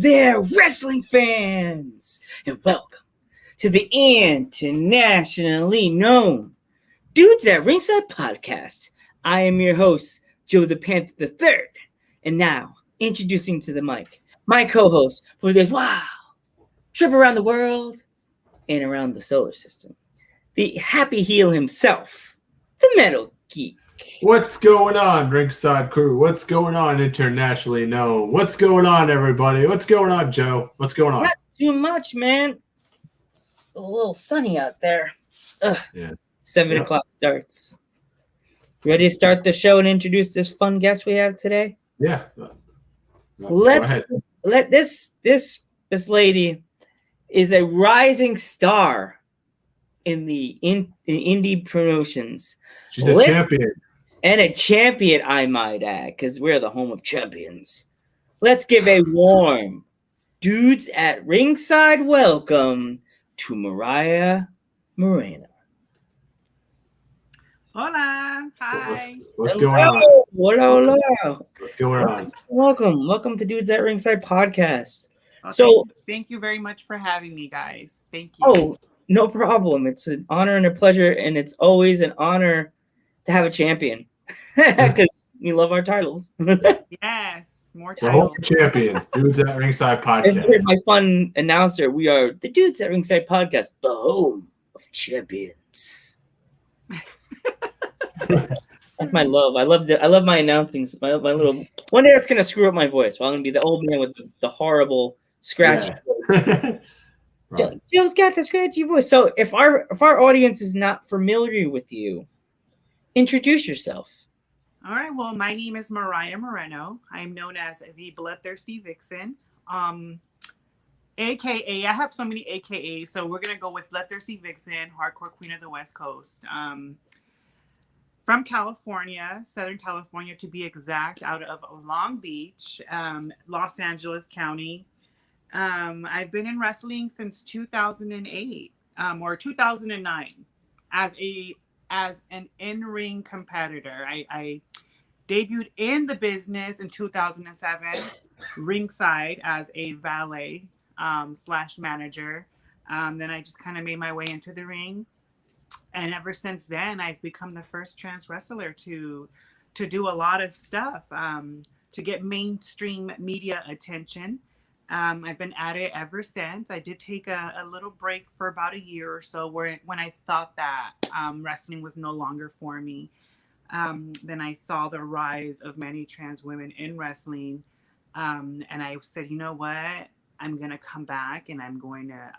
there, wrestling fans, and welcome to the internationally known Dudes at Ringside podcast. I am your host, Joe the Panther III, and now introducing to the mic my co-host for this wow trip around the world and around the solar system, the happy heel himself, the Metal Geek. What's going on, Ringside Crew? What's going on, internationally known? What's going on, everybody? What's going on, Joe? What's going on? Not too much, man. It's a little sunny out there. Ugh. Yeah. 7 o'clock starts. Ready to start the show and introduce this fun guest we have today? Yeah. Let this lady is a rising star in the indie promotions. She's a champion. And a champion, I might add, because we're the home of champions. Let's give a warm Dudes at Ringside welcome to Mariah Moreno. Hola. Hi. What's going on? Hello. What's going on? Welcome to Dudes at Ringside podcast. Thank you very much for having me, guys. Thank you. Oh, no problem. It's an honor and a pleasure, and it's always an honor to have a champion because we love our titles. Yes, more The titles. home champions, Dudes at Ringside podcast. My fun announcer. We are the Dudes at Ringside podcast, the home of champions. That's my love. I love my announcings. My little. One day that's gonna screw up my voice. Well, I'm gonna be the old man with the horrible scratchy voice. Right. Joe's got the scratchy voice. So if our audience is not familiar with you, introduce yourself. All right. Well, my name is Mariah Moreno. I'm known as the Bloodthirsty Vixen. AKA, I have so many AKAs, so we're gonna go with Bloodthirsty Vixen, Hardcore Queen of the West Coast. From California, Southern California to be exact, out of Long Beach, Los Angeles County. I've been in wrestling since 2008 or 2009 as an in-ring competitor. I debuted in the business in 2007, ringside as a valet / manager. Then I just kind of made my way into the ring. And ever since then, I've become the first trans wrestler to do a lot of stuff, to get mainstream media attention. I've been at it ever since. I did take a little break for about a year or so when I thought that wrestling was no longer for me. Then I saw the rise of many trans women in wrestling. And I said, you know what? I'm going to come back and I'm going to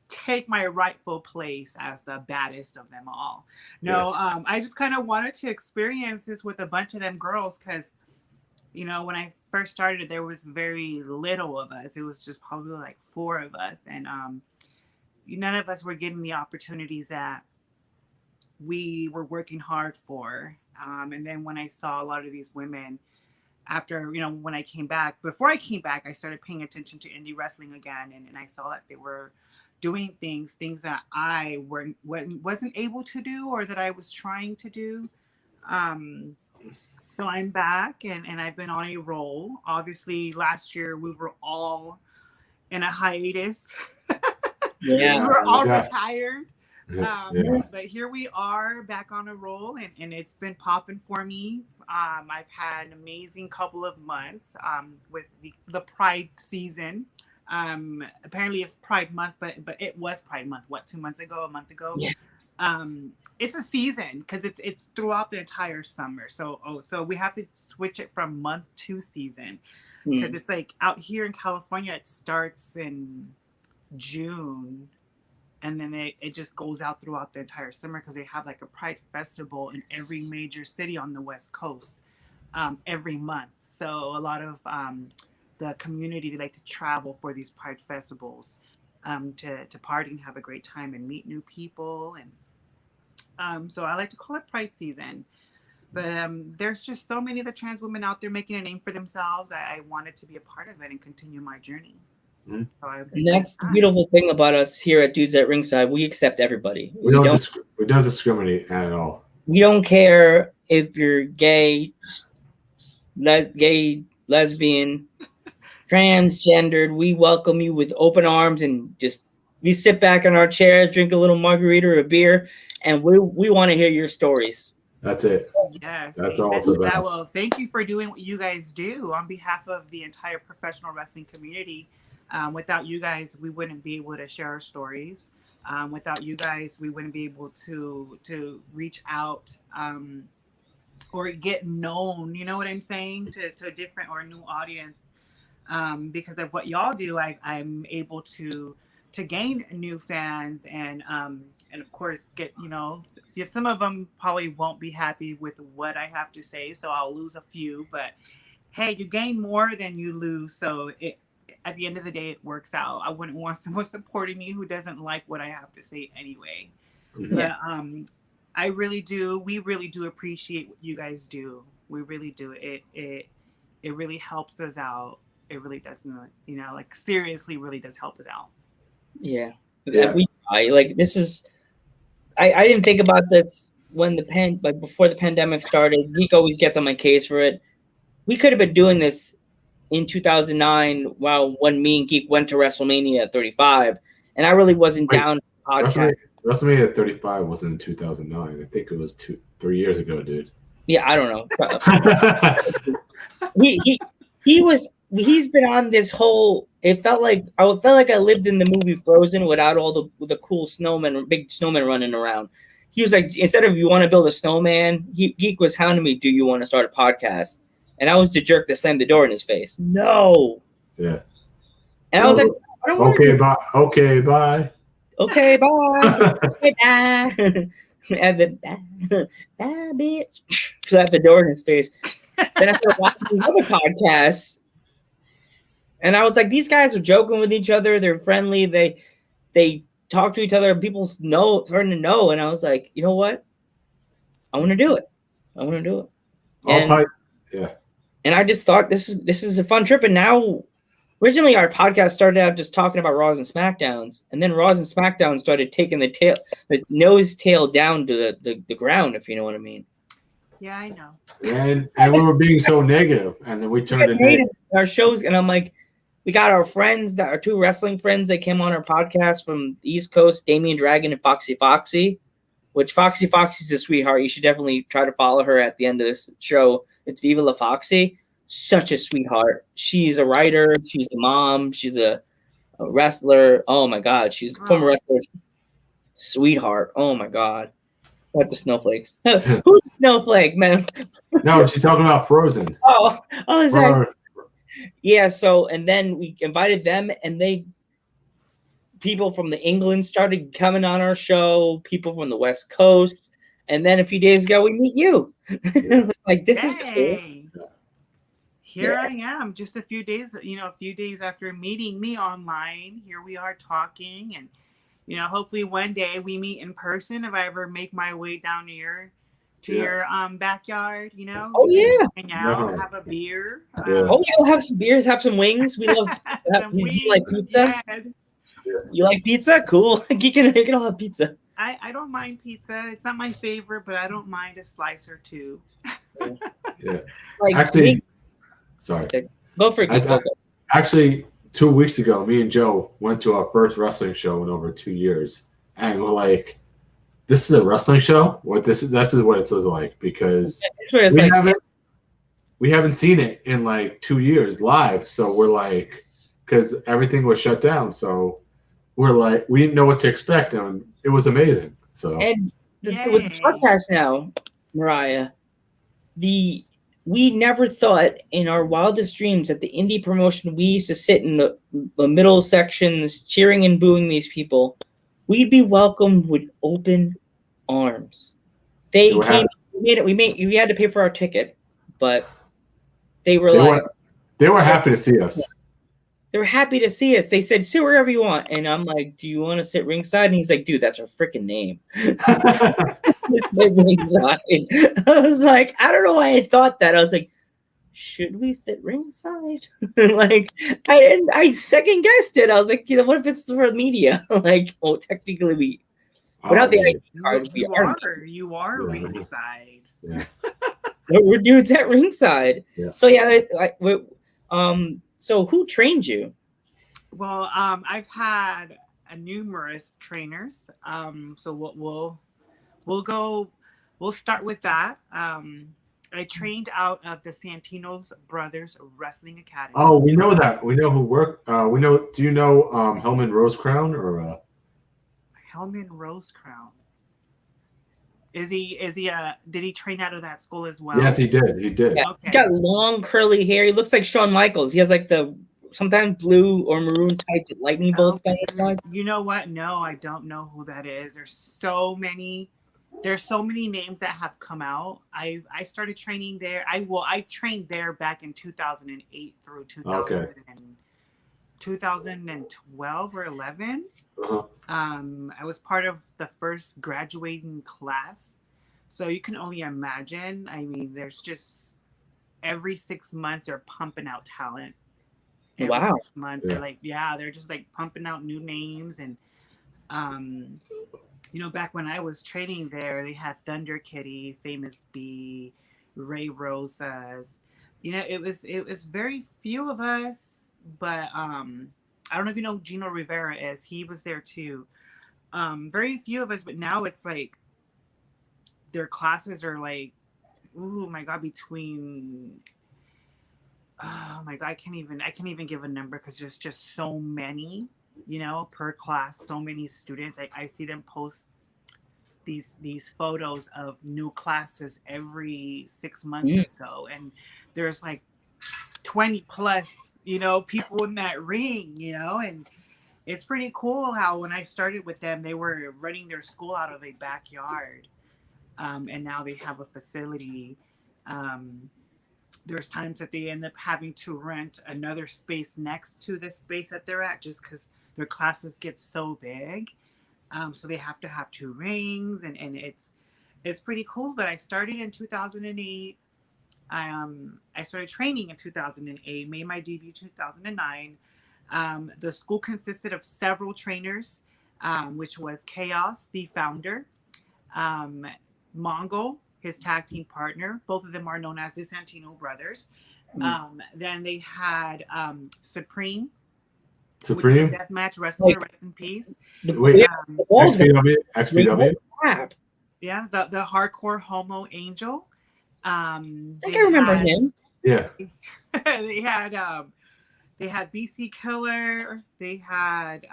take my rightful place as the baddest of them all. I just kind of wanted to experience this with a bunch of them girls because, you know, when I first started, there was very little of us. It was just probably like 4 of us. And none of us were getting the opportunities that we were working hard for. And then when I saw a lot of these women after, when I came back, before I came back, I started paying attention to indie wrestling again. And I saw that they were doing things that I wasn't able to do or that I was trying to do. So I'm back and I've been on a roll. Obviously, last year we were all in a hiatus. Yeah. We were all retired. But here we are back on a roll and it's been popping for me. I've had an amazing couple of months with the Pride season. Apparently it's Pride Month, but it was Pride Month, 2 months ago, a month ago? Yeah. It's a season because it's throughout the entire summer. So we have to switch it from month to season because it's like out here in California, it starts in June and then it just goes out throughout the entire summer because they have like a Pride festival in every major city on the West Coast every month. So a lot of the community, they like to travel for these Pride festivals to party and have a great time and meet new people. And so I like to call it Pride season. But there's just so many of the trans women out there making a name for themselves. I wanted to be a part of it and continue my journey. And that's the beautiful thing about us here at Dudes at Ringside. We accept everybody. We don't discriminate at all. We don't care if you're gay, lesbian, transgendered, we welcome you with open arms, and just we sit back in our chairs, drink a little margarita or a beer, and we want to hear your stories. That's it. Yes. That's all it's about. Well, thank you for doing what you guys do on behalf of the entire professional wrestling community. Without you guys, we wouldn't be able to share our stories. Without you guys, we wouldn't be able to reach out or get known. You know what I'm saying? To a different or a new audience. Because of what y'all do, I'm able to gain new fans and of course get, if some of them probably won't be happy with what I have to say, so I'll lose a few, but hey, you gain more than you lose, so at the end of the day it works out. I wouldn't want someone supporting me who doesn't like what I have to say anyway. Mm-hmm. But we really do appreciate what you guys do. We really do. It really helps us out. It really does, seriously really does help us out. Yeah. This is, I didn't think about this when before the pandemic started. Geek always gets on my case for it. We could have been doing this in 2009 when me and Geek went to WrestleMania 35, and I really wasn't down for podcast. WrestleMania 35 wasn't in 2009. I think it was 3 years ago, dude. Yeah, I don't know. He's been on this whole. It felt like I lived in the movie Frozen without all the cool big snowmen running around. He was like, instead of you want to build a snowman, Geek was hounding me, do you want to start a podcast? And I was the jerk that slammed the door in his face. No. Yeah. And I was like, I don't want to. Bye. Okay, bye. Okay, bye. Okay, bye. And then, bye, bitch. Slapped the door in his face. Then I started watching these other podcasts. And I was like, these guys are joking with each other. They're friendly. They talk to each other. People starting to know. And I was like, you know what? I want to do it. Yeah. And I just thought this is a fun trip. And now, originally our podcast started out just talking about Raws and SmackDowns, and then Raws and SmackDowns started taking the nose tail down to the ground, if you know what I mean. Yeah, I know. And we were being so negative, and then we turned it negative. Our shows, and I'm like, we got our friends our two wrestling friends that came on our podcast from the East Coast, Damian Dragon and Foxy, which Foxy's a sweetheart. You should definitely try to follow her at the end of this show. It's Viva La Foxy. Such a sweetheart. She's a writer. She's a mom. She's a wrestler. Oh my God. She's a former wrestler. Sweetheart. Oh my God. What the snowflakes? Who's Snowflake, man? No, she's talking about Frozen. Is that? Yeah. So, and then we invited them, and people from England started coming on our show. People from the West Coast, and then a few days ago, we meet you. It was like, this is cool. Here I am, just a few days after meeting me online. Here we are talking, and hopefully one day we meet in person if I ever make my way down to your backyard. Oh yeah, hang out, have a beer. We'll have some beers, have some wings. We love. You like pizza? Yes. You like pizza? Cool. You can all have pizza. I don't mind pizza. It's not my favorite, but I don't mind a slice or two. Yeah. Actually. Sorry. Go for it. Actually, 2 weeks ago, me and Joe went to our first wrestling show in over 2 years, and we're like, "This is a wrestling show? What this is what it says like?" Because we haven't seen it in like 2 years live, so we're like, because everything was shut down, so we're like, we didn't know what to expect, and it was amazing. So and with the podcast now, Mariah, we never thought in our wildest dreams that the indie promotion, we used to sit in the middle sections cheering and booing these people, we'd be welcomed with open arms. We had to pay for our ticket, but they were happy to see us. They were happy to see us. They said, sit wherever you want. And I'm like, do you want to sit ringside? And he's like, dude, that's our freaking name. Ringside. I was like, I don't know why I thought that. I was like, should we sit ringside? I second guessed it. I was like, what if it's for media? Technically without the ID card, you are ringside. Yeah. We're dudes at ringside. Yeah. So yeah, So who trained you? Well, I've had numerous trainers. So we'll go. We'll start with that. I trained out of the Santino's Brothers Wrestling Academy. Oh, we know that. We know who worked. We know. Do you know Hellman Rosecrown or? Hellman Rosecrown. Is he? Did he train out of that school as well? Yes, he did. He did. Yeah. Okay. He's got long curly hair. He looks like Shawn Michaels. He has like the sometimes blue or maroon type lightning bolts down his sides. You know what? No, I don't know who that is. There's so many names that have come out. I started training there. I trained there back in 2008 through 2012 or 11. Uh-huh. I was part of the first graduating class. So you can only imagine. I mean, there's just every 6 months they're pumping out talent. Wow. 6 months they're just like pumping out new names. And back when I was training there, they had Thunder Kitty, Famous B, Ray Rosas. It was very few of us, but I don't know if you know who Gino Rivera is. He was there too. Very few of us, but now it's like their classes are like, oh my God, oh my God, I can't even give a number because there's just so many, per class, so many students. I see them post these photos of new classes every 6 months or so, and there's like 20 plus, people in that ring, and it's pretty cool how when I started with them, they were running their school out of a backyard, and now they have a facility. There's times that they end up having to rent another space next to the space that they're at just because their classes get so big. So they have to have 2 rings, and it's pretty cool. But I started in 2008. I started training in 2008, made my debut 2009. The school consisted of several trainers, which was Chaos, the founder, Mongol, his tag team partner. Both of them are known as the Santino Brothers. Then they had Supreme. Deathmatch wrestler, rest in peace. Wait, XPW? Yeah, the hardcore homo angel. I think I remember him. Yeah. They had BC Killer. They had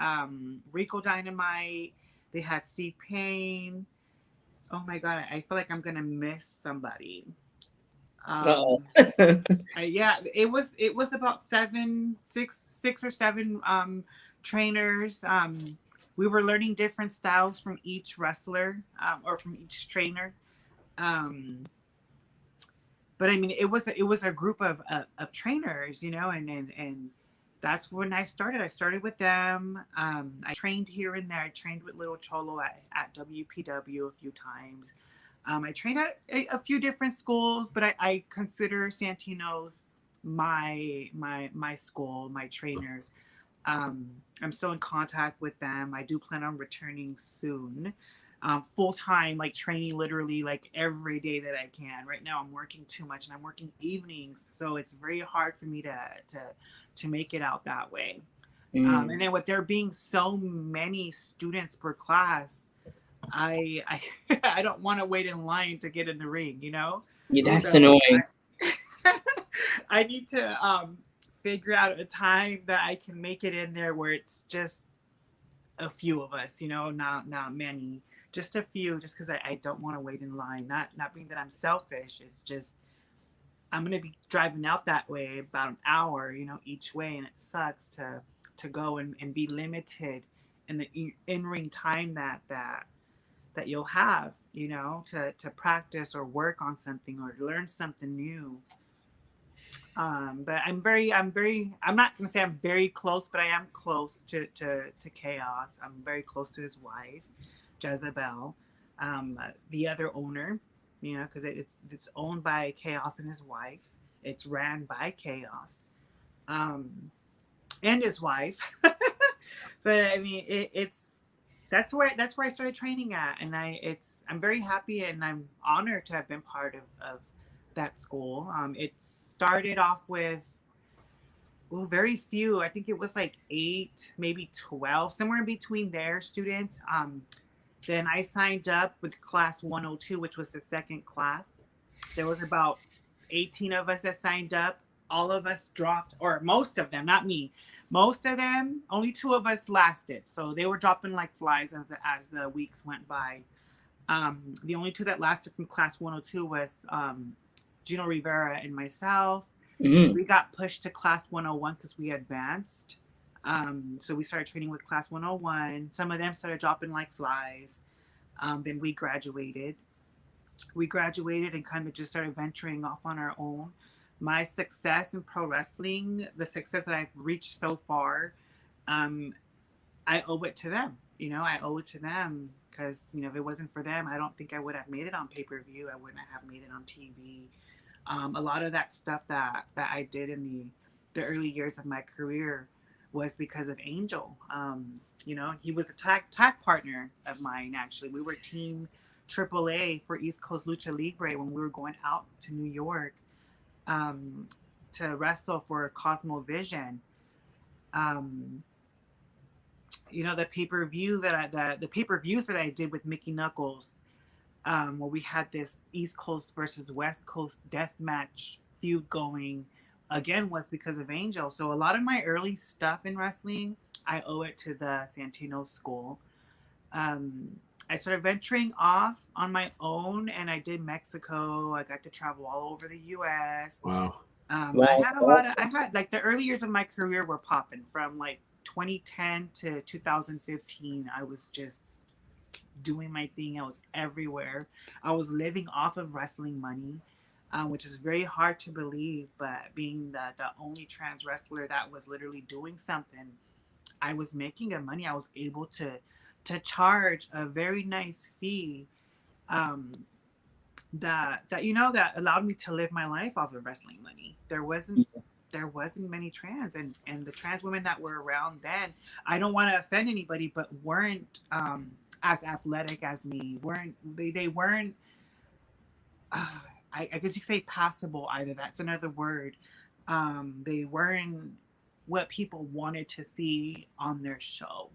Rico Dynamite. They had Steve Payne. Oh my God, I feel like I'm gonna miss somebody. Yeah, it was about 6 or 7 trainers. We were learning different styles from each wrestler or from each trainer. But I mean, it was a group of trainers, and that's when I started. I started with them. I trained here and there. I trained with Little Cholo at WPW a few times. I trained at a few different schools, but I consider Santino's my school, my trainers. I'm still in contact with them. I do plan on returning soon, full time, like training literally like every day that I can. Right now, I'm working too much, and I'm working evenings, so it's very hard for me to make it out that way. And then with there being so many students per class, I don't want to wait in line to get in the ring, Yeah, that's annoying. I need to figure out a time that I can make it in there where it's just a few of us, not many, just a few, just because I don't want to wait in line. Not being that I'm selfish, it's just I'm gonna be driving out that way about an hour, each way, and it sucks to go and be limited in the in-ring time that you'll have, to practice or work on something or learn something new. But I'm not gonna say I'm very close, but I am close to Chaos. I'm very close to his wife, Jezebel, the other owner, because it's owned by Chaos and his wife. It's ran by Chaos, and his wife. But I mean, that's where I started training at, and I'm very happy and I'm honored to have been part of that school. It started off with well, very few. I think it was like 8, maybe 12, somewhere in between there, students. Then I signed up with class 102, which was the second class. There was about 18 of us that signed up. All of us dropped, or most of them, not me. Most of them, only 2 of us lasted. So they were dropping like flies as the weeks went by. The only 2 that lasted from class 102 was Gino Rivera and myself. Mm. We got pushed to class 101 because we advanced. So we started training with class 101. Some of them started dropping like flies. Then we graduated. We graduated and kind of just started venturing off on our own. My success in pro wrestling, the success that I've reached so far, um, I owe it to them. I owe it to them because, if it wasn't for them, I don't think I would have made it on pay per view. I wouldn't have made it on TV. A lot of that stuff that I did in the early years of my career was because of Angel. He was a tag partner of mine. Actually, we were team AAA for East Coast Lucha Libre when we were going out to New York um, to wrestle for Cosmo Vision. Um, the pay per view the pay per views that I did with Mickey Knuckles, where we had this East Coast versus West Coast death match feud going, again, was because of Angel. So a lot of my early stuff in wrestling, I owe it to the Santino School. I started venturing off on my own, and I did Mexico. I got to travel all over the U.S. Wow. I had like the early years of my career were popping from like 2010 to 2015. I was just doing my thing. I was everywhere. I was living off of wrestling money, which is very hard to believe. But being the only trans wrestler that was literally doing something, I was making good money. I was able to charge a very nice fee, um, that allowed me to live my life off of wrestling money. There wasn't many trans, and the trans women that were around then, I don't want to offend anybody, but weren't as athletic as me. They weren't uh, I guess you could say passable, either. That's another word. They weren't what people wanted to see on their show,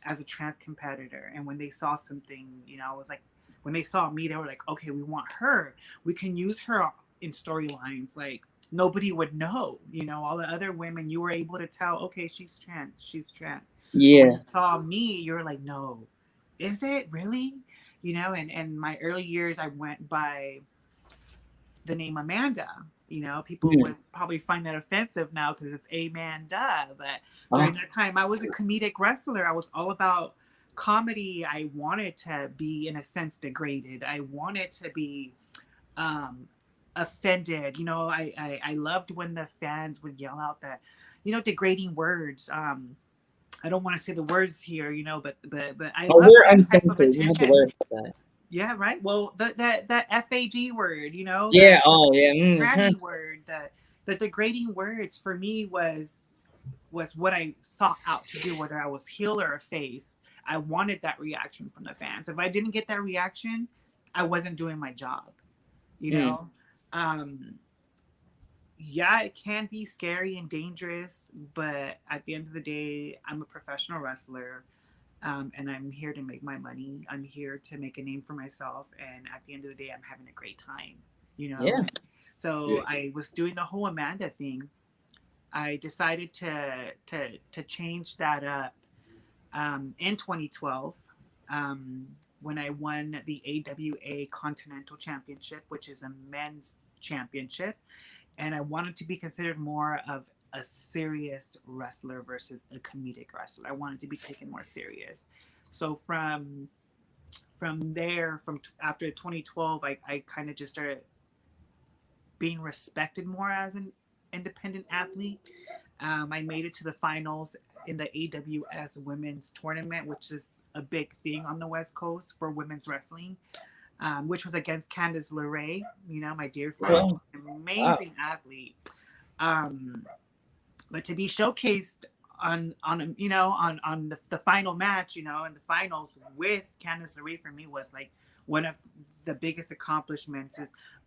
as a trans competitor. And when they saw something, I was like, when they saw me, they were like, okay, we want her. We can use her in storylines. Like, nobody would know. All the other women, you were able to tell, okay, she's trans. She's trans. But when Yeah. you saw me, you're like, no, is it really? And my early years, I went by the name Amanda. People Mm. would probably find that offensive now because it's Amanda. But Oh, during that time, I was a comedic wrestler. I was all about comedy. I wanted to be, in a sense, degraded. I wanted to be um, offended. I loved when the fans would yell out that, degrading words. I don't want to say the words here, but I oh, love we're that type of uncensored. We don't have to attention. worry about that. Yeah, right. Well, that FAG word, Yeah. the Oh, yeah. tranny word, the degrading words for me was what I sought out to do, whether I was heel or a face. I wanted that reaction from the fans. If I didn't get that reaction, I wasn't doing my job. You Mm. know, um, yeah, it can be scary and dangerous, but at the end of the day, I'm a professional wrestler. And I'm here to make my money. I'm here to make a name for myself. And at the end of the day, I'm having a great time, you know? Yeah. So Yeah. I was doing the whole Amanda thing. I decided to change that up in 2012, um, when I won the AWA Continental Championship, which is a men's championship. And I wanted to be considered more of a serious wrestler versus a comedic wrestler. I wanted to be taken more serious. So from there, after 2012, I kind of just started being respected more as an independent athlete. I made it to the finals in the AWS women's tournament, which is a big thing on the West Coast for women's wrestling, which was against Candice LeRae, my dear friend, Wow. Wow. amazing athlete. Um, but to be showcased on the final match, in the finals with Candice LeRae, for me was like one of the biggest accomplishments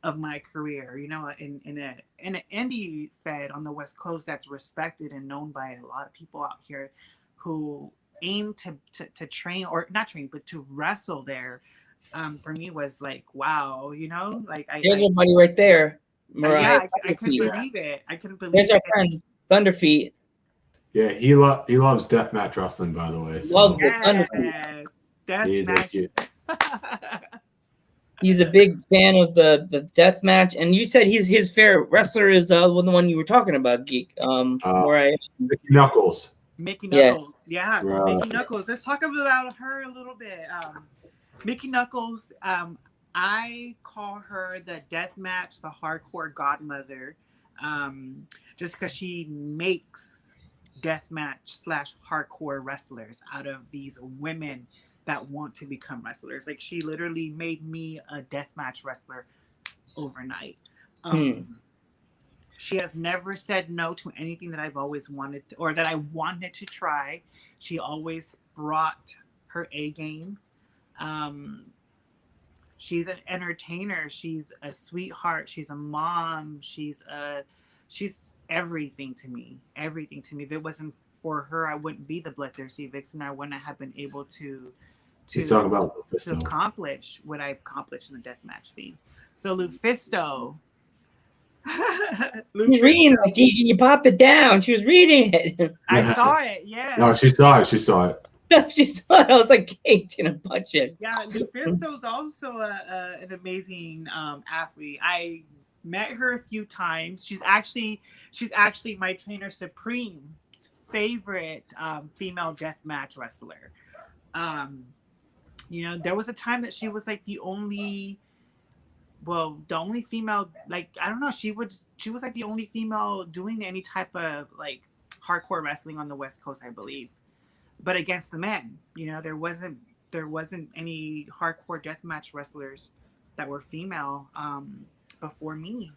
of my career. In an indie fed on the West Coast that's respected and known by a lot of people out here who aim to train, or not train, but to wrestle there. For me was like, wow, like There's our buddy right there, yeah, Mariah. I couldn't believe it. I couldn't believe There's our it. friend Thunderfeet. Yeah, he loves deathmatch wrestling, by the way. So Loves it. Thunderfeet. Yes, death he's a match. kid. He's a big fan of the death match, and you said his favorite wrestler is the one you were talking about, Geek. Mariah. Mickey Knuckles. Mickey Yeah. Knuckles. Yeah, Right. Mickey Knuckles. Let's talk about her a little bit. Mickey Knuckles, I call her the deathmatch, the hardcore godmother, just because she makes deathmatch / hardcore wrestlers out of these women that want to become wrestlers. Like, she literally made me a deathmatch wrestler overnight. She has never said no to anything that I've always wanted or that I wanted to try. She always brought her A game. She's an entertainer. She's a sweetheart. She's a mom. She's everything to me. Everything to me. If it wasn't for her, I wouldn't be the Bloodthirsty Vixen. I wouldn't have been able to He's talking about Lufisto. accomplish what I've accomplished in the deathmatch scene. So Lufisto. She was reading it, Geek, and you popped it down. She was reading it. I saw it. Yeah. No, she saw it. She saw it. She saw it. I was like, Kate, in a bunch of. Yeah, Lufisto's also an amazing athlete. I met her a few times. She's actually my trainer Supreme's favorite female deathmatch wrestler. There was a time that she was like the only female, like, I don't know, she was like the only female doing any type of like hardcore wrestling on the West Coast, I believe. But against the men, there wasn't any hardcore deathmatch wrestlers that were female before me,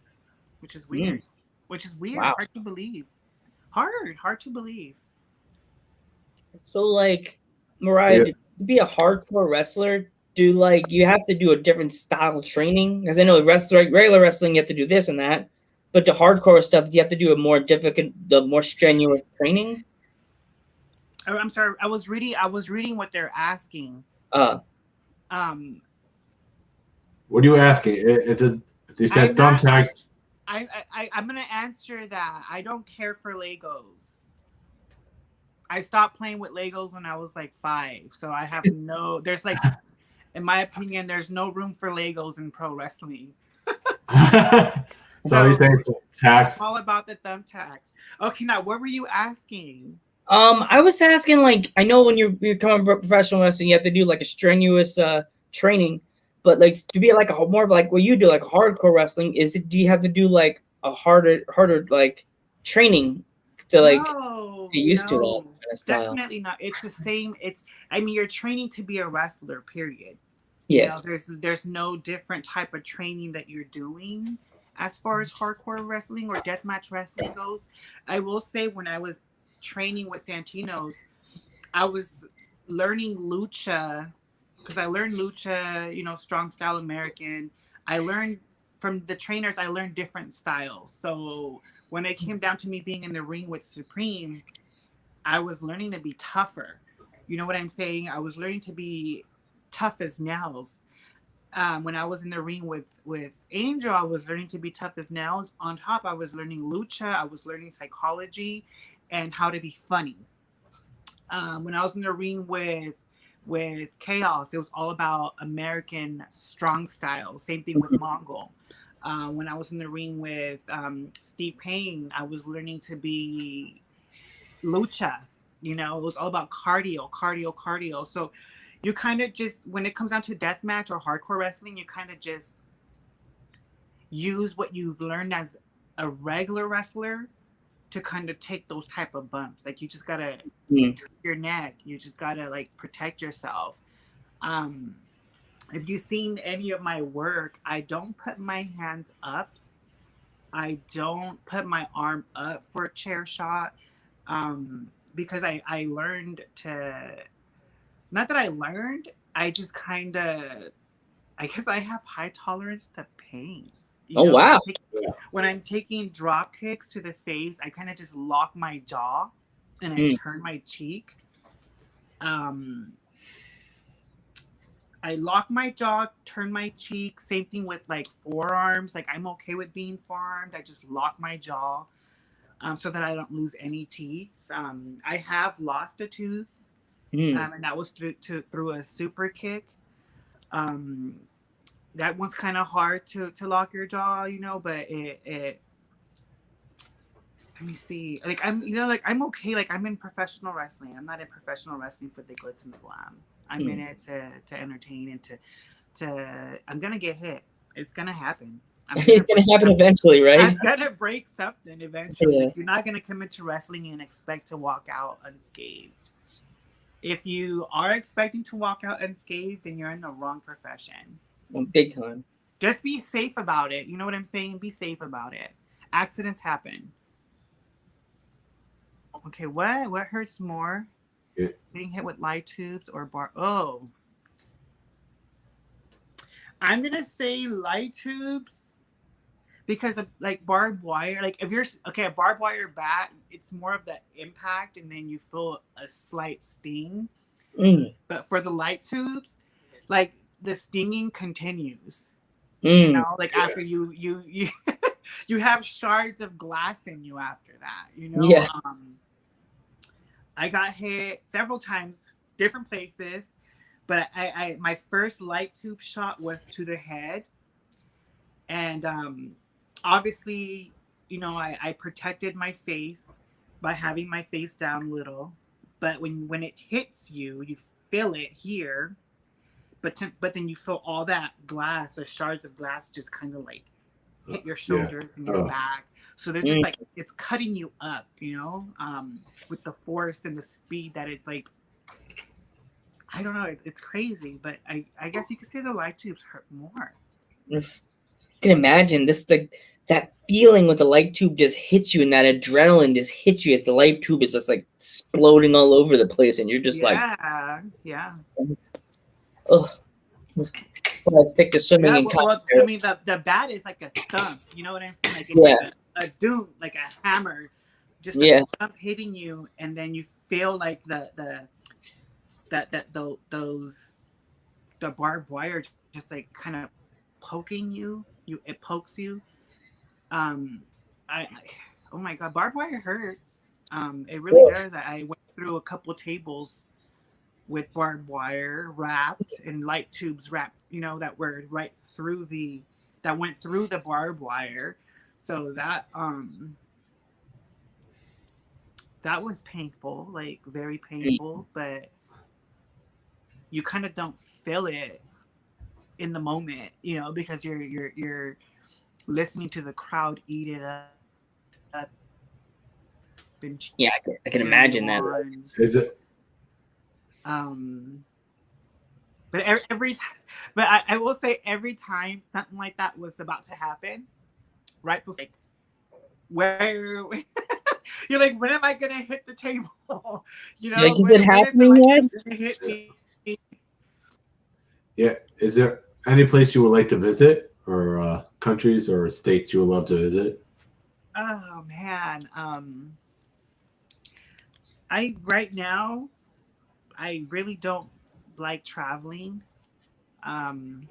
which is weird. Wow. Hard to believe. Hard to believe. So, like, Mariah, to be a hardcore wrestler, you have to do a different style of training? Because I know regular wrestling, you have to do this and that, but the hardcore stuff, you have to do a more difficult, the more strenuous training. I'm sorry. I was reading what they're asking. What are you asking? They said thumbtacks. I'm gonna answer that. I don't care for Legos. I stopped playing with Legos when I was like 5, so I have there's like, in my opinion, there's no room for Legos in pro wrestling. So he's saying thumbtacks. It's all about the thumbtacks. Okay, now what were you asking? I was asking, like, I know when you're becoming professional wrestling, you have to do like a strenuous training, but like to be like more of like what you do, like hardcore wrestling, do you have to do like a harder like training to like get used to that kind of style? Definitely not. It's the same. You're training to be a wrestler, period. Yeah. There's no different type of training that you're doing as far as hardcore wrestling or deathmatch wrestling goes. I will say, when I was training with Santino's, I was learning lucha, because I learned lucha, strong style American. I learned from the trainers, I learned different styles. So when it came down to me being in the ring with Supreme, I was learning to be tougher. You know what I'm saying? I was learning to be tough as nails. When I was in the ring with Angel, I was learning to be tough as nails. On top, I was learning lucha. I was learning psychology and how to be funny. When I was in the ring with Chaos, it was all about American strong style. Same thing with Mongol. When I was in the ring with Steve Payne, I was learning to be lucha. It was all about cardio. So you kind of just, when it comes down to deathmatch or hardcore wrestling, you kind of just use what you've learned as a regular wrestler to kind of take those type of bumps. Like, you just gotta protect your neck. You just gotta like protect yourself. If you've seen any of my work, I don't put my hands up. I don't put my arm up for a chair shot. because I learned to, not that I learned, I just kind of, I guess I have high tolerance to pain. You Oh know, wow. when I'm taking drop kicks to the face, I kind of just lock my jaw and I Mm. turn my cheek. Um, I lock my jaw, turn my cheek. Same thing with like forearms. Like I'm okay with being forearmed. I just lock my jaw so that I don't lose any teeth. I have lost a tooth, Mm. and that was through a super kick. Um, that one's kind of hard to lock your jaw, you know, but it let me see. Like I'm, you know, like I'm okay. Like I'm in professional wrestling. I'm not in professional wrestling for the glitz and the glam. I'm in it to entertain and to. I'm gonna get hit. It's gonna happen. It's gonna happen eventually, right? I'm gonna break something eventually. Yeah. Like, you're not gonna come into wrestling and expect to walk out unscathed. If you are expecting to walk out unscathed, then you're in the wrong profession. Big time. Just be safe about it. You know what I'm saying? Be safe about it. Accidents happen. Okay, what hurts more? Yeah. Getting hit with light tubes or bar? Oh, I'm gonna say light tubes because of like barbed wire. Like if you're okay, a barbed wire bat, it's more of the impact, and then you feel a slight sting. Mm. But for the light tubes, like the stinging continues. You Mm. know, like after you you have shards of glass in you after that. You know, Yeah. I got hit several times, different places, but I my first light tube shot was to the head, and obviously, you know, I protected my face by having my face down little, but when it hits you, you feel it here, but then you feel all that glass, the shards of glass, just kind of like hit your Yeah. shoulders and your back. So they're just like, it's cutting you up, you know, with the force and the speed that it's like, I don't know, it's crazy, but I guess you could say the light tubes hurt more. I can imagine this, like that feeling with the light tube just hits you, and that adrenaline just hits you as the light tube is just like exploding all over the place, and you're just like, Yeah. oh, I stick to swimming Yeah, and well, I mean, the bat is like a thump. You know what I'm saying? Like it's like a doom, like a hammer, just a thump hitting you, and then you feel like the barbed wire just like kind of poking you. It pokes you. I oh my god, barbed wire hurts. It really does. I went through a couple tables with barbed wire wrapped and light tubes wrapped, you know, that were right through that went through the barbed wire. So that was painful, like very painful, but you kind of don't feel it in the moment, you know, because you're listening to the crowd eat it up. Yeah, I can imagine that. Is it? But but I will say every time something like that was about to happen, right before, like, where you're like, when am I gonna hit the table? You know, like, is it happening yet? Hit me? Yeah. Is there any place you would like to visit, or countries or states you would love to visit? Oh man, right now I really don't like traveling. I mean,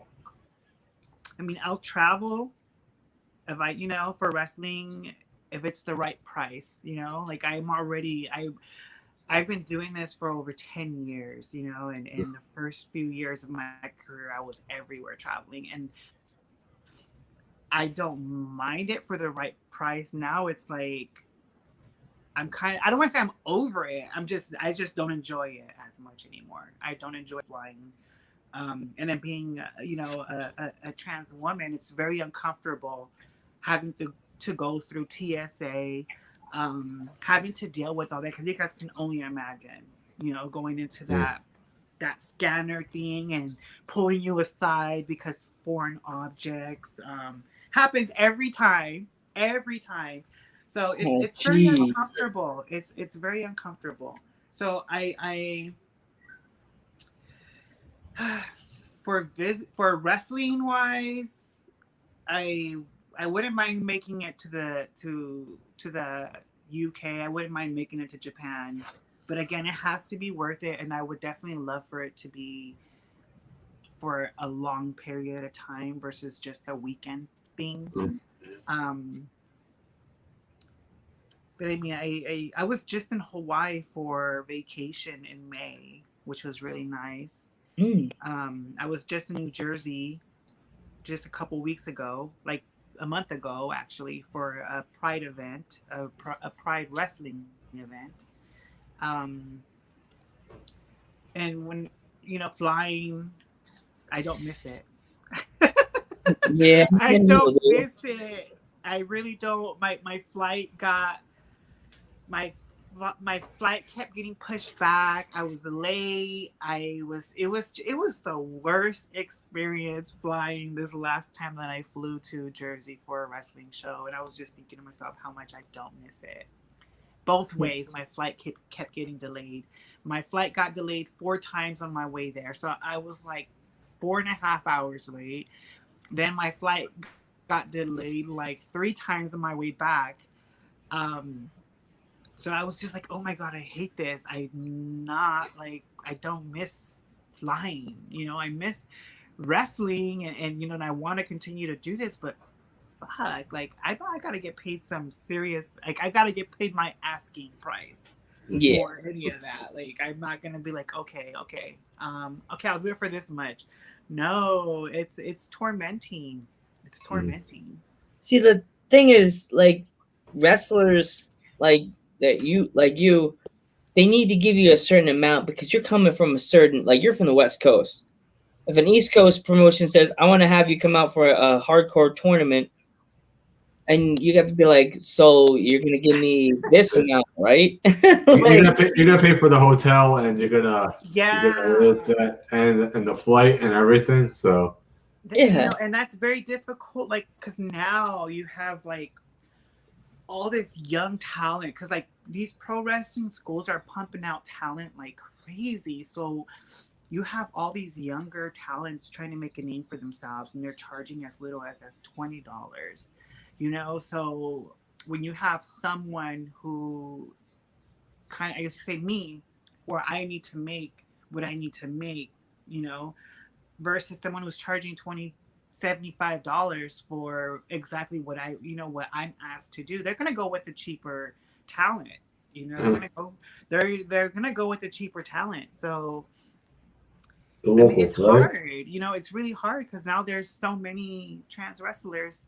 I'll travel if you know, for wrestling, if it's the right price, you know, like I've been doing this for over 10 years, you know, and in the first few years of my career, I was everywhere traveling, and I don't mind it for the right price. Now it's like, I don't want to say I'm over it. I just don't enjoy it as much anymore. I don't enjoy flying. And then being, you know, a trans woman, it's very uncomfortable having to go through TSA, having to deal with all that, because you guys can only imagine, you know, going into that scanner thing and pulling you aside because foreign objects happens every time. So Oh, it's very gee. uncomfortable. It's very uncomfortable. So I for wrestling wise, I I wouldn't mind making it to the UK. I wouldn't mind making it to Japan. But again, it has to be worth it, and I would definitely love for it to be for a long period of time versus just a weekend thing. Mm. Um, but I mean, I was just in Hawaii for vacation in May, which was really nice. Mm. I was just in New Jersey just a couple weeks ago, like a month ago, actually, for a Pride event, a Pride wrestling event. Um, and when flying, I don't miss it. Yeah, I don't miss it. I really don't. My flight got my my flight kept getting pushed back. I was late. It was the worst experience flying this last time that I flew to Jersey for a wrestling show, and I was just thinking to myself how much I don't miss it. Both ways, my flight kept getting delayed. My flight got delayed 4 times on my way there, so I was like 4.5 hours late. Then my flight got delayed like 3 times on my way back. Um, so I was just like, oh my God, I hate this. I don't miss flying. I miss wrestling and I want to continue to do this, but fuck, like I gotta get paid some serious, like I gotta get paid my asking price Yeah. for any of that. Like I'm not gonna be like, okay, I'll do it for this much. No, it's tormenting. It's tormenting. See, the thing is, like, wrestlers like you, they need to give you a certain amount because you're coming from a certain, like, you're from the West Coast. If an East Coast promotion says, I want to have you come out for a hardcore tournament, and you have to be like, so you're gonna give me this amount, right? You're gonna pay for the hotel, and you're gonna live Yeah. that, and the flight and everything. So Yeah. And that's very difficult, like, because now you have like all this young talent, because like these pro wrestling schools are pumping out talent like crazy. So you have all these younger talents trying to make a name for themselves, and they're charging as little as $20. So when you have someone who kind of, I guess you say me, or I need to make what I need to make, you know, versus someone who's charging $75 for exactly what what I'm asked to do. They're gonna go with the cheaper talent. They're gonna go with the cheaper talent. So the I mean, local it's flight. hard. It's really hard because now there's so many trans wrestlers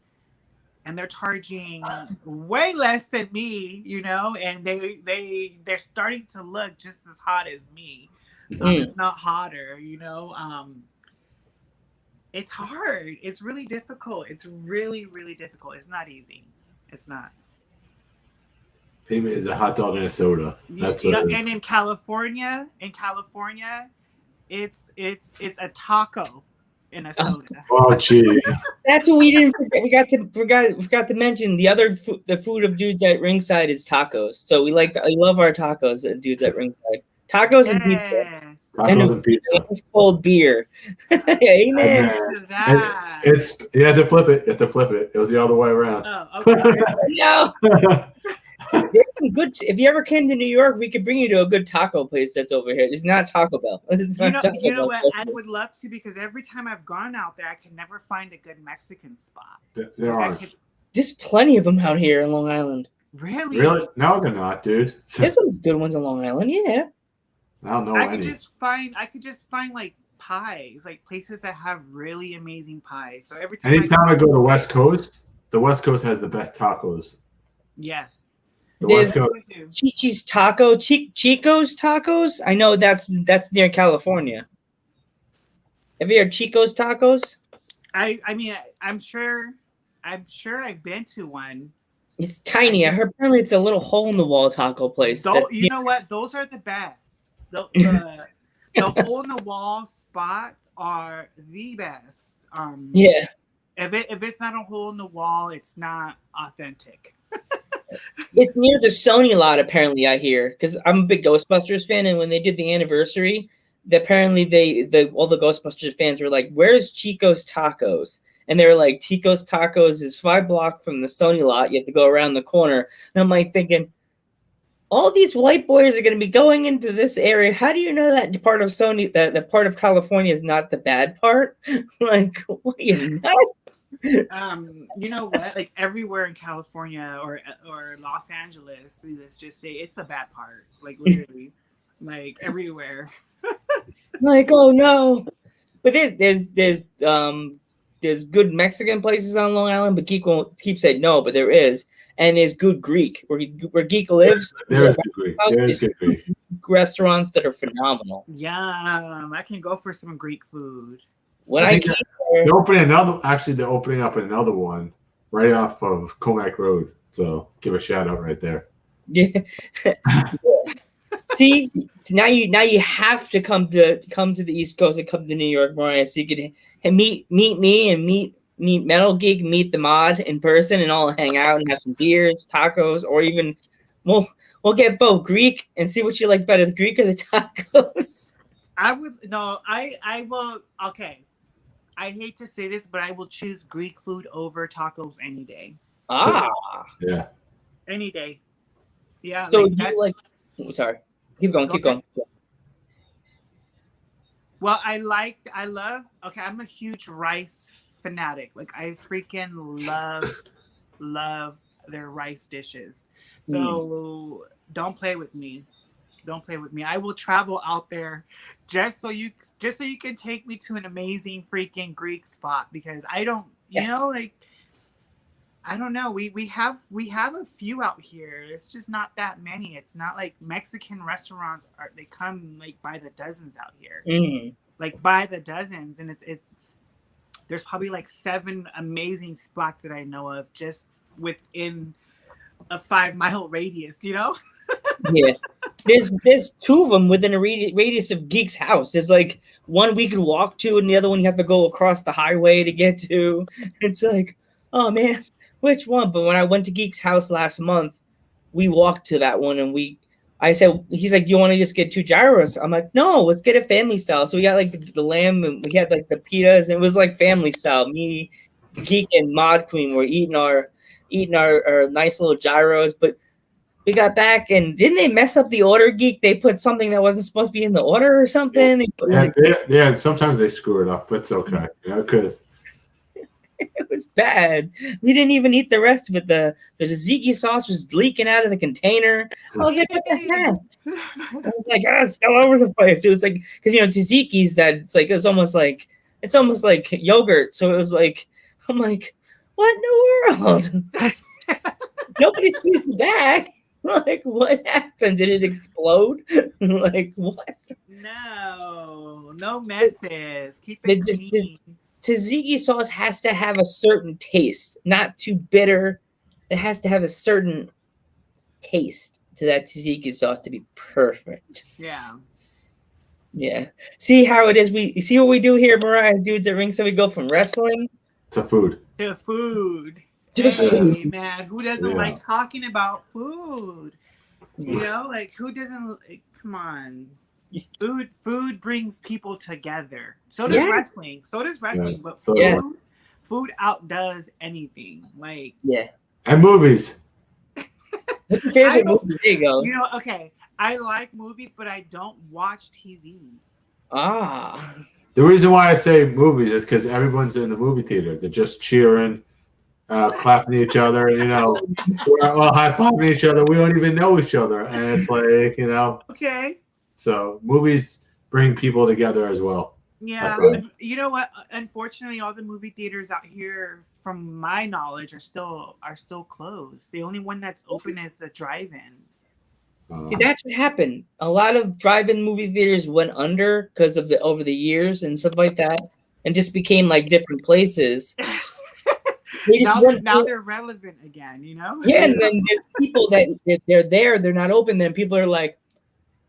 and they're charging way less than me, and they're starting to look just as hot as me, if not hotter. It's hard. It's really difficult. It's really, really difficult. It's not easy. It's not. Payment is a hot dog and a soda. That's what it is. And in California, it's a taco and a soda. Oh, gee. That's what we didn't forget. We forgot to mention the food of dudes at ringside is tacos. So I love our tacos at dudes at ringside. Tacos and pizza. Yes. Tacos and pizza. It's cold beer. Amen. Amen. To that. You have to flip it. You have to flip it. It was the other way around. Oh, okay. No. There's some good. If you ever came to New York, we could bring you to a good taco place that's over here. It's not Taco Bell. It's not Taco You know Bell. what? I would love to, because every time I've gone out there, I can never find a good Mexican spot. There are. There's plenty of them out here in Long Island. Really? Really? No, they're not, dude. There's some good ones in Long Island. Yeah. I don't know I any. could just find like pies, like places that have really amazing pies. So every time Anytime I go to the West Coast has the best tacos. yes. The West Coast. Chichi's Chico's Tacos. I know that's near California. Have you heard Chico's Tacos? I mean, I'm sure I've been to one. It's tiny. I heard apparently it's a little hole in the wall taco place. You know what? Those are the best. The hole in the wall spots are the best. Yeah. If it's not a hole in the wall, it's not authentic. It's near the Sony lot, apparently. I hear because I'm a big Ghostbusters fan, and when they did the anniversary, apparently all the Ghostbusters fans were like, "Where's Chico's Tacos?" And they were like, "Chico's Tacos is 5 blocks from the Sony lot. You have to go around the corner." And I'm like thinking, all these white boys are going to be going into this area. How do you know that part of Sony, that part of California, is not the bad part? Like, what, you know? You know what? Like everywhere in California or Los Angeles, let's just say it's the bad part. Like literally, like everywhere. Like, oh no! But there's good Mexican places on Long Island, but Keep said no, but there is, and there's good Greek where Geek lives. There's good Greek. There's good Greek restaurants that are phenomenal. Yeah, I can go for some Greek food. When I I think came they're opening another. Actually, they're opening up another one right off of Comac Road. So give a shout out right there. Yeah. See, now you have to come to the East Coast and come to New York, Mariah, so you can meet me and meet Metal Geek, meet the mod in person, and all hang out and have some beers, tacos, or even we'll get both Greek and see what you like better, the Greek or the tacos. I will. Okay, I hate to say this, but I will choose Greek food over tacos any day. Yeah. Any day. Yeah. So sorry. Keep going. Well, I'm a huge rice fanatic. Like I freaking love their rice dishes. So don't play with me. Don't play with me. I will travel out there just so you can take me to an amazing freaking Greek spot because I don't, I don't know. We have a few out here. It's just not that many. It's not like Mexican restaurants they come like by the dozens out here. Like by the dozens, and it's there's probably like 7 amazing spots that I know of just within a 5-mile radius, Yeah. There's 2 of them within a radius of Geek's house. There's like one we could walk to and the other one you have to go across the highway to get to. It's like, oh man, which one? But when I went to Geek's house last month, we walked to that one and I said, he's like, do you want to just get 2 gyros? I'm like, no, let's get it family style. So we got like the lamb and we had like the pitas and it was like family style. Me, Geek and Mod Queen were eating our nice little gyros, but we got back and didn't they mess up the order, Geek? They put something that wasn't supposed to be in the order or something. Yeah, sometimes they screw it up, but it's okay, because it was bad. We didn't even eat the rest of it. The tzatziki sauce was leaking out of the container. I was like, what the heck? I was like, it's all over the place. It was like, because tzatziki's it's almost like yogurt. So it was like, I'm like, what in the world? Nobody squeezed the bag. Like, what happened? Did it explode? Like, what? No messes. Keep it clean. Tzatziki sauce has to have a certain taste, not too bitter. It has to have a certain taste to that tzatziki sauce to be perfect. Yeah. See how it is? You see what we do here, Mariah, dudes at Ringside? We go from wrestling to food. Hey, man, who doesn't like talking about food? Like who doesn't? Come on, food brings people together. So does wrestling. But food outdoes anything. Like and movies. What's your favorite movie? There you go. Okay, I like movies, but I don't watch TV. The reason why I say movies is because everyone's in the movie theater. They're just cheering. Clapping each other, we're all high-fiving each other. We don't even know each other, and it's like, Okay. So movies bring people together as well. Yeah, you know what? Unfortunately, all the movie theaters out here, from my knowledge, are still closed. The only one that's open is the drive-ins. See, that's what happened. A lot of drive-in movie theaters went under because of over the years and stuff like that, and just became like different places. Now they're relevant again, Yeah, and then there's people that they're not open. Then people are like,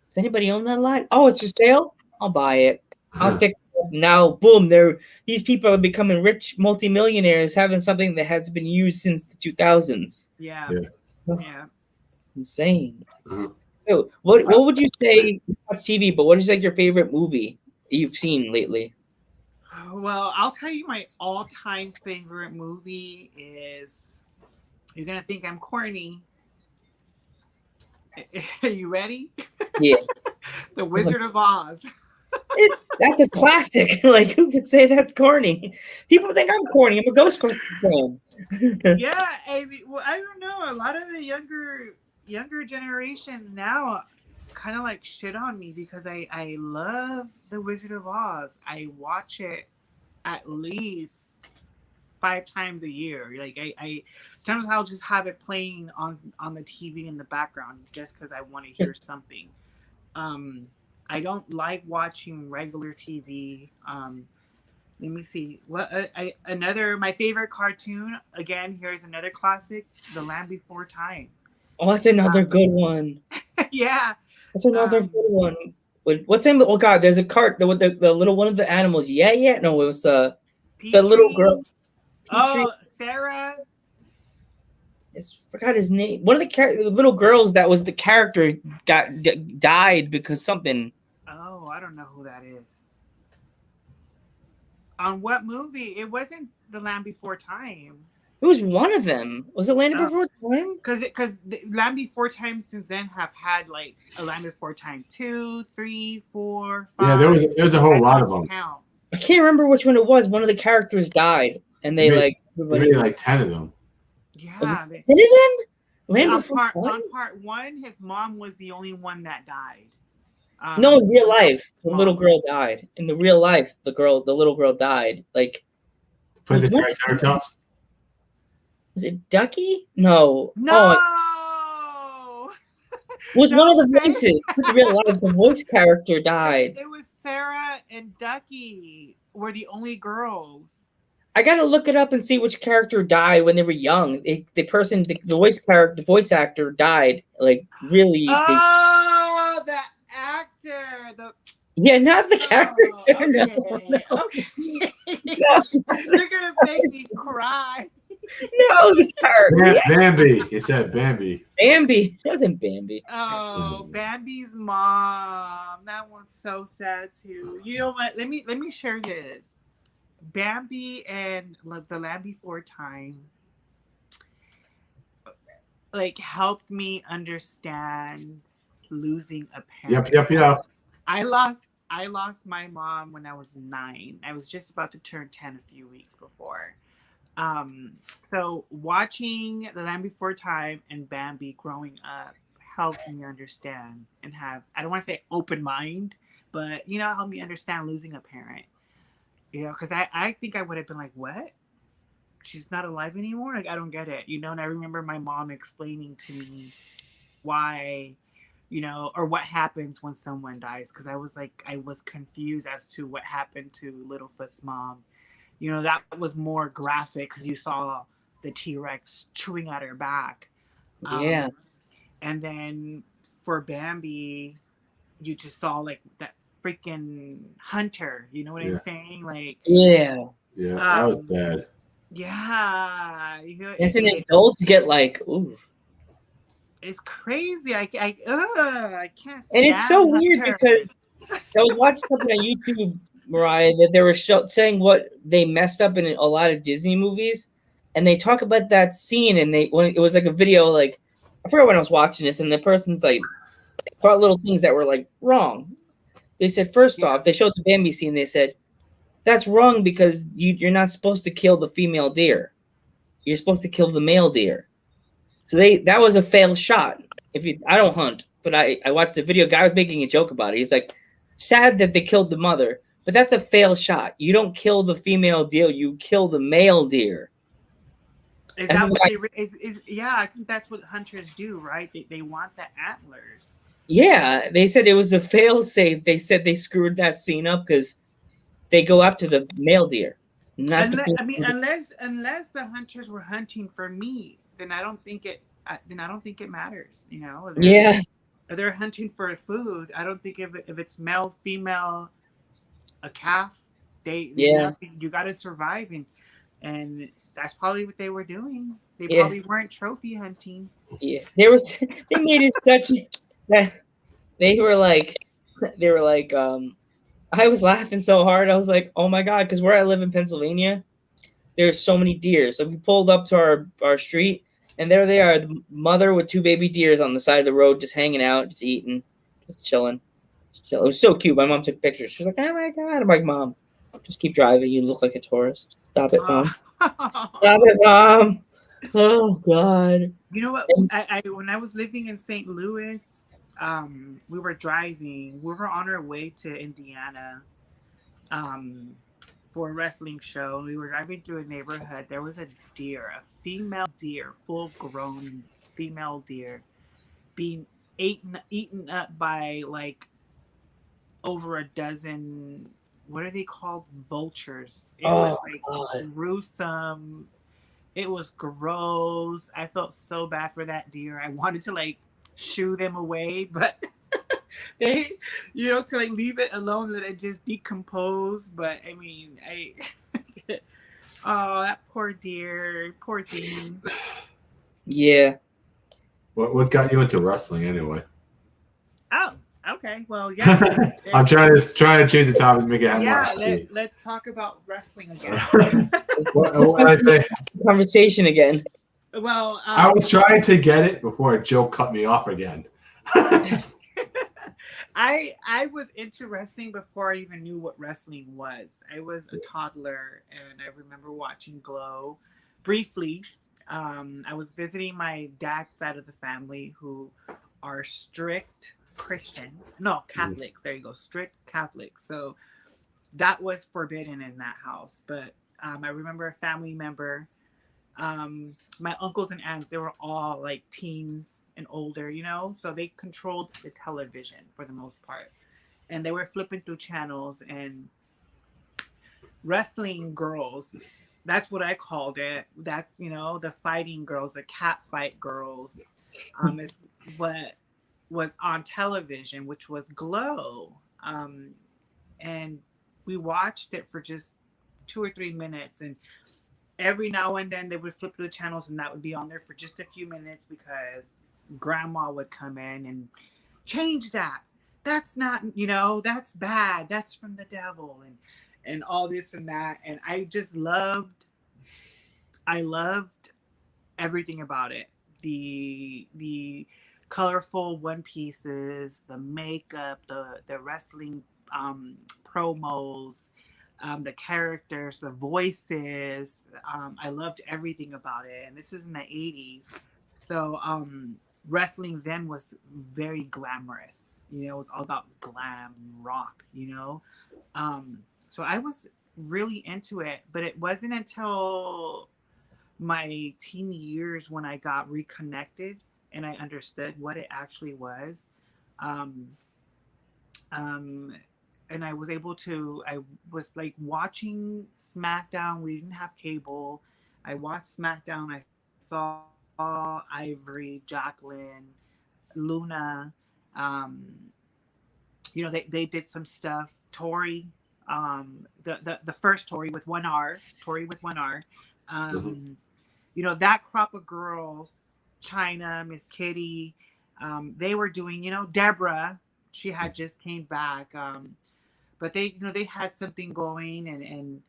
does anybody own that lot? Oh, it's for sale? I'll buy it. I'll pick it up. Now, boom, these people are becoming rich multimillionaires having something that has been used since the 2000s. Yeah. Yeah. It's insane. Uh-huh. So, what would you say? You watch TV, but what is like your favorite movie you've seen lately? Well, I'll tell you my all-time favorite movie is. You're gonna think I'm corny. Are you ready? Yeah, The Wizard of Oz. that's a classic. Like, who could say that's corny? People think I'm corny. I'm a Ghostbusters fan. Yeah, well, I don't know. A lot of the younger generations now kind of like shit on me because I love The Wizard of Oz. I watch it at least 5 times a year. Like I sometimes I'll just have it playing on the TV in the background just because I want to hear something. Um, I don't like watching regular TV. Let me see. What another my favorite cartoon again. Here's another classic, The Land Before Time. Oh, that's another good one. Yeah. That's another good one. What's in? Oh God, there's a cart. The little one of the animals. Yeah, yeah. No, it was the little girl. Petrie. Oh, Sarah. I forgot his name. One of the little girls that was the character died because something. Oh, I don't know who that is. On what movie? It wasn't The Land Before Time. It was one of them. Was it Land Before Time? Because Land Before Time since then have had like a Land Before Time 2, 3, 4, 5. Yeah, there was a whole lot of them. Count. I can't remember which one it was. One of the characters died, and they made like 10 of them. Yeah, 10 of them. Land Before Time. On part 1, his mom was the only one that died. No, in real life, the little girl died. In the real life, the little girl died. Like, put the Triceratops. Was it Ducky? No. No. Oh, was one of the voices. In real life, the voice character died. It was Sarah and Ducky were the only girls. I gotta look it up and see which character died when they were young. The voice actor died. Like really. Oh, the actor. Yeah, not the character. Okay. No. Okay. No. They're gonna make me cry. No, the character. Bambi. He said Bambi. Bambi. It wasn't Bambi. Oh, Bambi's mom. That one's so sad too. You know what? Let me share this. Bambi and The Land Before Time like helped me understand losing a parent. Yep. I lost my mom when I was 9. I was just about to turn 10 a few weeks before. So watching The Land Before Time and Bambi growing up helped me understand and have, I don't want to say open mind, but helped me understand losing a parent. Because I think I would have been like, what? She's not alive anymore? Like, I don't get it. And I remember my mom explaining to me why, or what happens when someone dies. Because I was confused as to what happened to Littlefoot's mom. That was more graphic because you saw the T-Rex chewing at her back. Yeah. And then for Bambi, you just saw like that freaking hunter. You know what I'm saying? Like, yeah, that was sad. Yeah, as an adult, you get like, ooh, it's crazy. I can't. And it's so weird because I was watching something on YouTube, Mariah, that they were saying what they messed up in a lot of Disney movies, and they talk about that scene, and when it was like a video, like I forgot when I was watching this, and the person's like brought little things that were like wrong. They said first off, they showed the Bambi scene. They said that's wrong because you're not supposed to kill the female deer. You're supposed to kill the male deer. So that was a failed shot. I don't hunt, but I watched the video. Guy was making a joke about it. He's like, sad that they killed the mother, but that's a failed shot. You don't kill the female deer. You kill the male deer. Is that what yeah, I think that's what hunters do, right? They want the antlers. Yeah, they said it was a fail safe. They said they screwed that scene up because they go after the male deer. Unless the hunters were hunting for meat, then I don't think it matters. If they're hunting for food, I don't think if it's male, female, a calf, you got to survive. And and that's probably what they were doing. They Yeah. probably weren't trophy hunting. Yeah, they made it such that they were like, I was laughing so hard. I was like, oh my God, because where I live in Pennsylvania, there's so many deer. So we pulled up to our street, and there they are, the mother with two baby deers on the side of the road, just hanging out, just eating, just chilling. It was so cute. My mom took pictures. She was like, oh my God. I'm like, Mom, just keep driving. You look like a tourist. Stop it, Mom. Stop it, Mom. Oh God. You know what? And, I when I was living in St. Louis, we were driving. We were on our way to Indiana, um, for a wrestling show. We were driving through a neighborhood. There was a deer, a female deer, full grown female deer, being eaten up by like over a dozen. What are they called? Vultures. It was oh like God. gruesome. It was gross. I felt so bad for that deer. I wanted to like shoo them away, but they, to like leave it alone, let it just decompose. But I mean, oh, that poor deer, poor thing. Yeah. What got you into wrestling anyway? Oh, okay. Well, yeah. I'm trying to change the topic, make it more Yeah, happy. let's talk about wrestling again. What I say? Conversation again. Well, I was trying to get it before Joe cut me off again. I was into wrestling before I even knew what wrestling was. I was a toddler, and I remember watching Glow briefly. I was visiting my dad's side of the family, who are strict Christians. No, Catholics. There you go, strict Catholics. So that was forbidden in that house. But I remember a family member, my uncles and aunts, they were all like teens and older, so they controlled the television for the most part, and they were flipping through channels, and wrestling girls, that's what I called it. That's, the fighting girls, the cat fight girls, is what was on television, which was Glow. And we watched it for just 2 or 3 minutes, and every now and then they would flip through the channels, and that would be on there for just a few minutes because grandma would come in and change that. That's not, that's bad. That's from the devil, and all this and that. And I loved everything about it. The colorful one pieces, the makeup, the wrestling promos, the characters, the voices. I loved everything about it. And this is in the 80s. So wrestling then was very glamorous. It was all about glam rock, So I was really into it. But it wasn't until my teen years when I got reconnected and I understood what it actually was. Um, and I was like watching SmackDown. We didn't have cable. I watched SmackDown. I saw Ivory, Jacqueline, Luna. Um, they did some stuff. Tori, the first Tori with one R. That crop of girls, China, Miss Kitty, they were doing, Deborah, she had just came back. But they had something going, and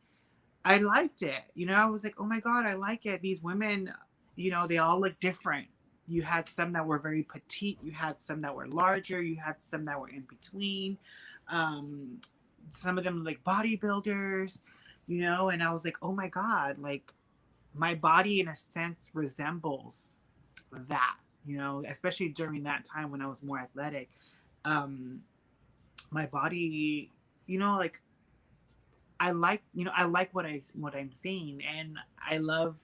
I liked it. I was like, oh my God, I like it. These women, they all look different. You had some that were very petite. You had some that were larger. You had some that were in between. Some of them like bodybuilders, and I was like, oh my God, like my body in a sense resembles that, especially during that time when I was more athletic. My body, like I like what I'm seeing, and I love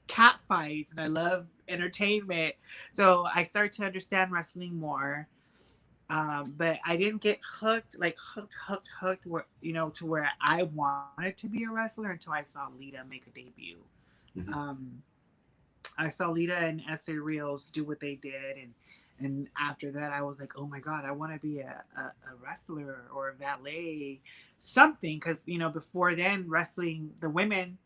cat fights, and I love entertainment. So I started to understand wrestling more. But I didn't get hooked, where, to where I wanted to be a wrestler until I saw Lita make a debut. Mm-hmm. I saw Lita and Essay Reels do what they did, and after that, I was like, oh my God, I want to be a wrestler or a valet, something. Because, before then, wrestling, the women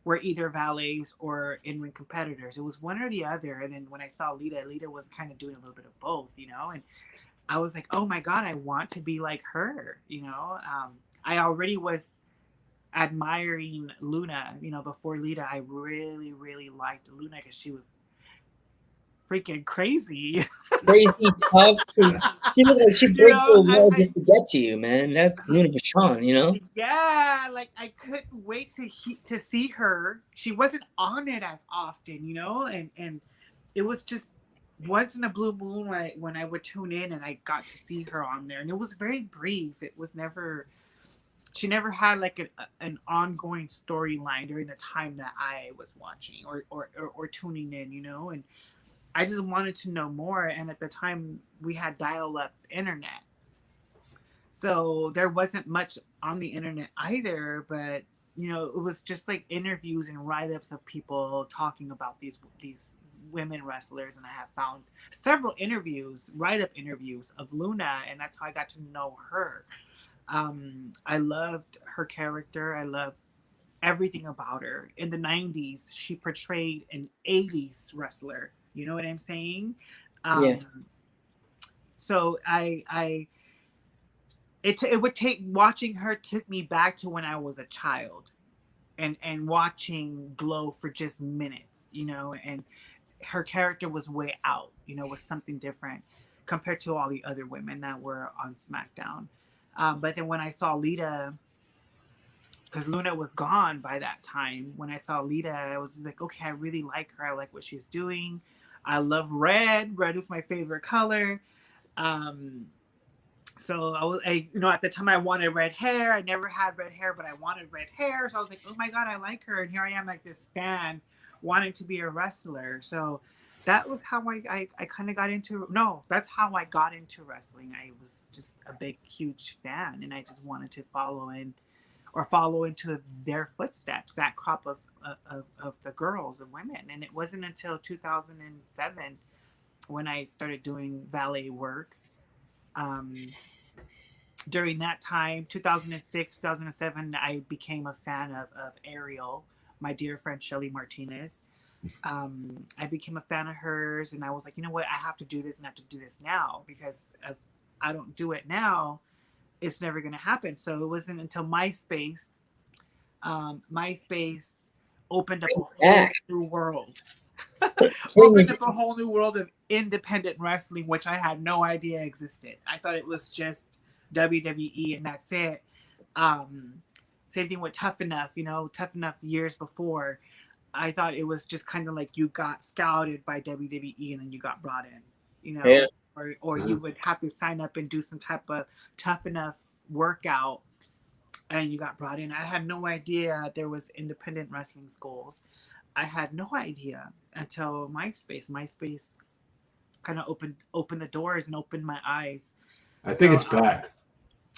were either valets or in-ring competitors. It was one or the other. And then when I saw Lita was kind of doing a little bit of both, you know, and I was like, oh my God, I want to be like her, you know. I already was admiring Luna, you know, before Lita. I really, really liked Luna because she was freaking crazy. Crazy tough. She looked like she'd You break know, the wall just to get to you, man. That's Luna Vachon, you know? yeah, like I couldn't wait to see her. She wasn't on it as often, you know, and it was just once in a blue moon when I would tune in and I got to see her on there, and it was very brief. It was never. She never had like an ongoing storyline during the time that I was watching or tuning in, you know, and I just wanted to know more. And at the time we had dial-up internet, so there wasn't much on the internet either, but you know, it was just like interviews and write-ups of people talking about these women wrestlers, and I have found several interviews, write-up interviews of Luna, and that's how I got to know her. I loved her character. I loved everything about her. In the 90s, she portrayed an 80s wrestler. You know what I'm saying? Yeah. So it would take, watching her took me back to when I was a child, and watching Glow for just minutes, you know, and her character was way out, you know, was something different compared to all the other women that were on SmackDown. But then when I saw Lita, because Luna was gone by that time, when I saw Lita, I was like, okay, I really like her. I like what she's doing. I love red. Red is my favorite color. So you know, at the time I wanted red hair. I never had red hair, but I wanted red hair. So I was like, oh my God, I like her. And here I am, like this fan wanting to be a wrestler. So that was how I kind of got into, no, that's how I got into wrestling. I was just a big, huge fan, and I just wanted to follow into their footsteps, that crop of the girls and women. And it wasn't until 2007 when I started doing valet work. During that time, 2006, 2007, I became a fan of Ariel, my dear friend Shelly Martinez. I became a fan of hers, and I was like, you know what, I have to do this, and I have to do this now, because if I don't do it now, it's never going to happen. So it wasn't until MySpace opened up a whole new world. Opened up a whole new world of independent wrestling, which I had no idea existed. I thought it was just WWE and that's it. Same thing with Tough Enough, you know, Tough Enough years before. I thought it was just kind of like you got scouted by WWE and then you got brought in, you know, yeah. or you would have to sign up and do some type of Tough Enough workout and you got brought in. I had no idea there was independent wrestling schools. I had no idea until MySpace. MySpace kind of opened the doors and opened my eyes. I think it's back.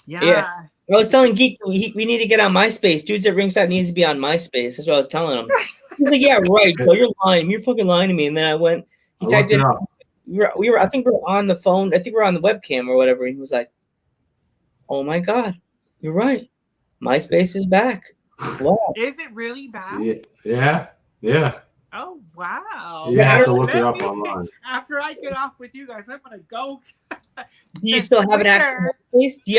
Yeah. I was telling Geek we need to get on MySpace. Dudes at Ringside needs to be on MySpace. That's what I was telling him. He's like, yeah, right. So you're lying. You're fucking lying to me. And then I went. He typed in. We were. I think we were on the phone. I think we were on the webcam or whatever. And he was like, "Oh my God, you're right. MySpace is back." Wow. Is it really back? Yeah. Oh wow. You have to look it up online. After I get off with you guys, I'm gonna go. Do you still have an active MySpace? Do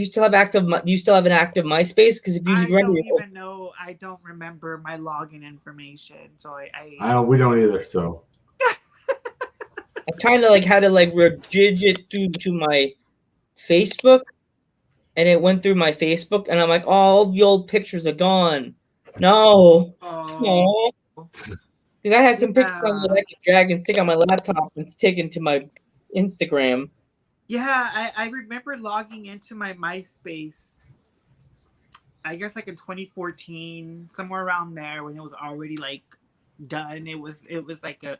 you still have active? Do you still have an active MySpace? Because if you remember, I don't remember my login information, so we don't either. So I kind of like had to like rejig it to my Facebook, and it went through my Facebook, and I'm like, oh, all the old pictures are gone. No. Because I had some pictures that I could drag and stick on my laptop and stick into my Instagram. Yeah, I remember logging into my MySpace, I guess like in 2014, somewhere around there, when it was already like done. It was like a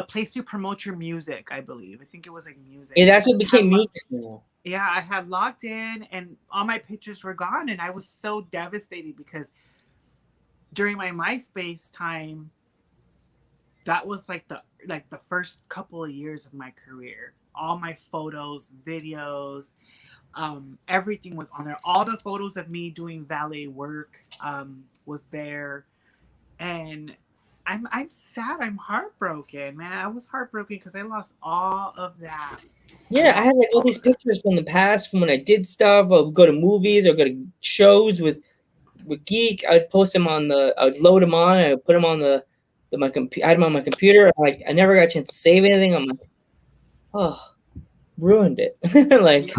place to promote your music, I believe. I think it was like music. Yeah, that's what became music now. Yeah, I had logged in and all my pictures were gone, and I was so devastated because during my MySpace time, that was like the first couple of years of my career. All my photos, videos, Everything was on there. All the photos of me doing valet work was there, and I'm sad. I'm heartbroken, man. I was heartbroken because I lost all of that. Yeah, I had like all these pictures from the past from when I did stuff. I would go to movies or go to shows with Geek. I'd post them on I would load them on. I would put them on my computer. I had them on my computer. Like I never got a chance to save anything. I'm like, oh, ruined it. Like,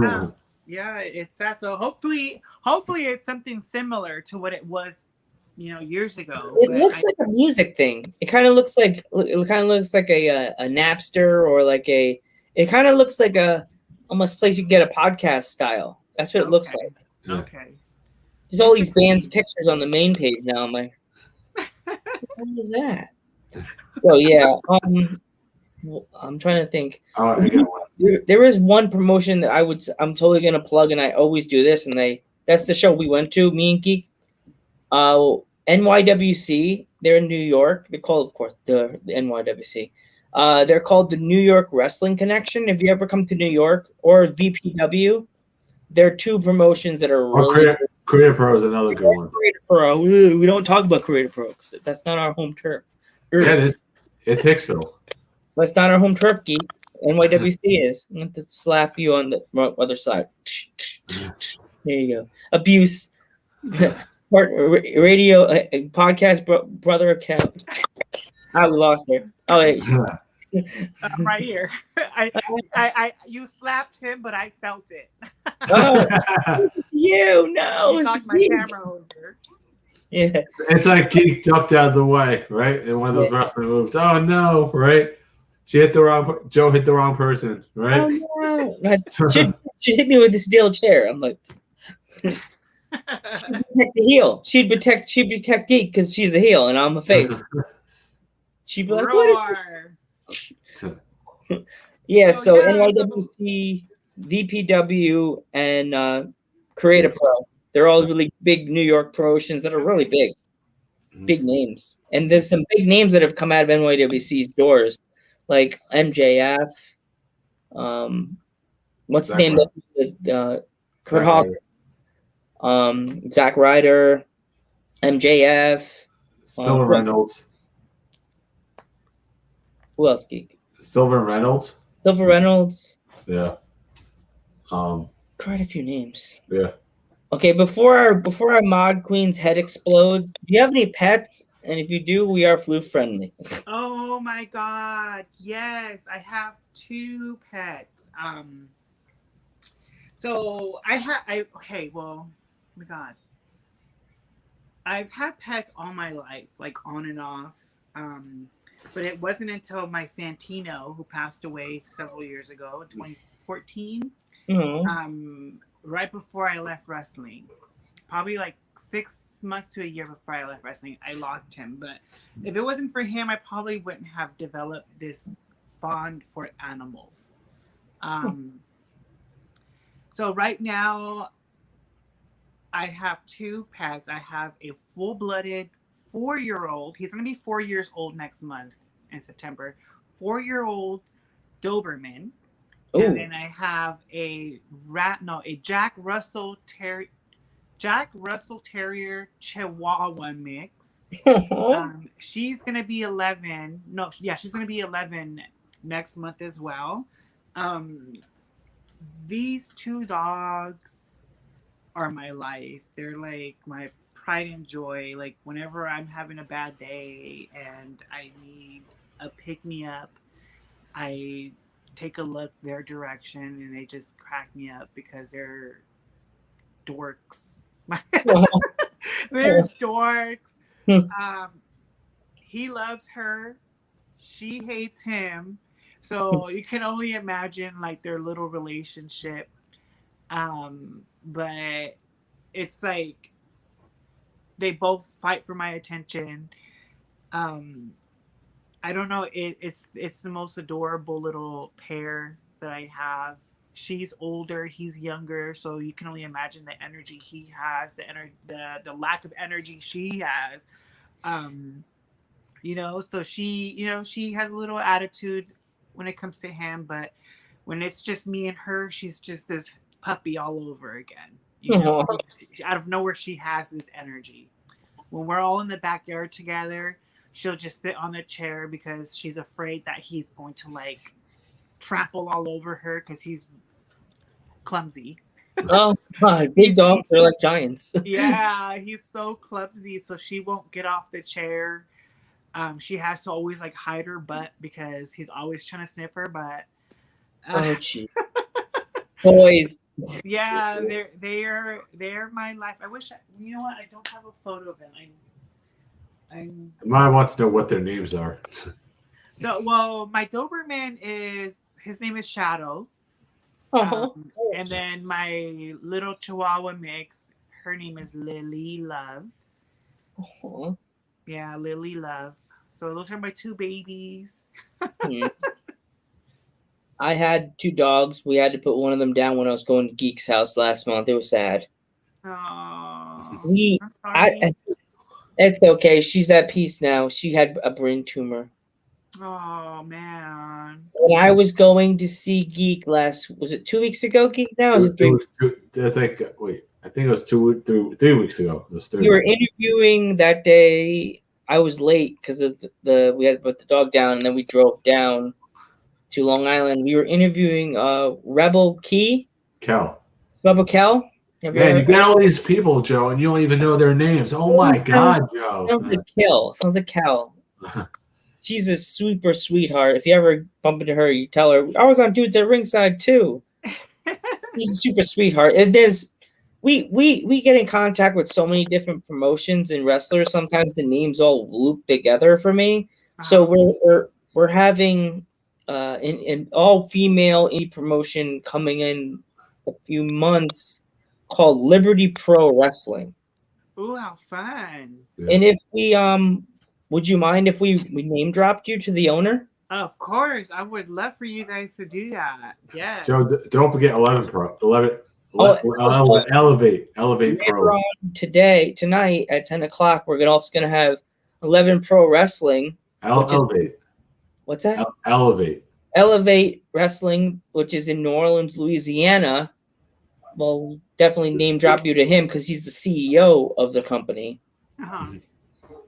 Yeah, it's sad. So hopefully it's something similar to what it was, years ago. it looks like a music thing. It kind of looks like a Napster or like a. It kind of looks like a almost place you get a podcast style. That's what it looks like. Okay. There's all these bands' pictures on the main page now. I'm like, what is that? So yeah, I'm trying to think. Oh, I got one. There is one promotion that I'm totally gonna plug, and I always do this, and that's the show we went to, me and Geek. NYWC. They're in New York. They're called, of course, the NYWC. They're called the New York Wrestling Connection. If you ever come to New York, or VPW, they're two promotions that are really. Creative Pro is another good one. Creative Pro. We don't talk about Creative Pro because that's not our home turf. Yeah, it's Hicksville. That's not our home turf, Geek. NYWC is. I'm going to slap you on the other side. There you go. Abuse. Radio podcast brother account. We lost her. Oh, wait. Right here. You slapped him, but I felt it. Oh, you no. You knocked my camera over. Yeah. It's like Geek ducked out of the way, right? In one of those wrestling moves. Oh no, right? Joe hit the wrong person, right? Oh no. She hit me with the steel chair. I'm like, she'd protect the heel. She'd protect Geek because she's a heel and I'm a face. She'd be like, roar. Yeah, so NYWC, VPW, and Creative Pro. They're all really big New York promotions that are really big names. And there's some big names that have come out of NYWC's doors, like MJF. What's the name of Kurt Hawkins, Zack Ryder, MJF, Silver Reynolds. Who else, Geek? Silver Reynolds. Yeah. Quite a few names. Yeah. Okay, before our mod queen's head explodes, do you have any pets? And if you do, we are flu friendly. Oh my god, yes, I have 2 pets. So oh my god. I've had pets all my life, like on and off. But it wasn't until my Santino, who passed away several years ago, in 2014, right before I left wrestling, probably like 6 months to a year before I left wrestling, I lost him. But if it wasn't for him, I probably wouldn't have developed this fond for animals. So right now, I have 2 pets. I have a full-blooded 4-year-old. He's going to be 4 years old next month in September. 4-year-old Doberman. Ooh. And then I have a Jack Russell Terrier Chihuahua mix. She's going to be 11. She's going to be 11 next month as well. These 2 dogs are my life. They're like my pride and joy. Like whenever I'm having a bad day and I need a pick-me-up, I take a look their direction and they just crack me up because they're dorks. They're dorks. He loves her. She hates him. So you can only imagine like their little relationship. But it's like they both fight for my attention. I don't know. It's the most adorable little pair that I have. She's older, he's younger, so you can only imagine the energy he has, the lack of energy she has. So she has a little attitude when it comes to him, but when it's just me and her, she's just this puppy all over again. You know, Aw. out of nowhere, she has this energy. When we're all in the backyard together, she'll just sit on the chair because she's afraid that he's going to like trample all over her because he's clumsy. Oh God, big dogs are like giants. Yeah, he's so clumsy, so she won't get off the chair. She has to always like hide her butt because he's always trying to sniff her butt. Oh gee, boys. Yeah, they're my life. I wish you know what? I don't have a photo of them. Mine wants to know what their names are. So well, my Doberman his name is Shadow. Oh, And then my little Chihuahua mix, her name is Lily Love. oh. Yeah, Lily Love. So those are my two babies. I had 2 dogs. We had to put one of them down when I was going to Geek's house last month. It was sad. Oh, It's okay. She's at peace now. She had a brain tumor. Oh man. When I was going to see Geek was it 2 weeks ago, Geek? Now is it 3 weeks? I think it was 3 weeks ago. It was 3 We were weeks. interviewing that day. I was late because of we had to put the dog down, and then we drove down to Long Island. We were interviewing Rebel Cal. Kel. Man, you got all these people, Joe, and you don't even know their names. Oh my God, Joe. Sounds like Cal. She's a super sweetheart. If you ever bump into her, you tell her, I was on Dudes at Ringside too. She's a super sweetheart. And we get in contact with so many different promotions and wrestlers. Sometimes the names all loop together for me. So we're having an all female indie promotion coming in a few months called Liberty Pro Wrestling. Ooh, how fun! Yeah. And if we would you mind if we name dropped you to the owner? Of course, I would love for you guys to do that. Yes. So don't forget 11 Pro. Elevate Pro. Tonight at 10 o'clock, we're also gonna have 11 Pro Wrestling. Elevate. What's that? Elevate Wrestling, which is in New Orleans, Louisiana. Well, definitely name drop you to him because he's the CEO of the company. Uh-huh.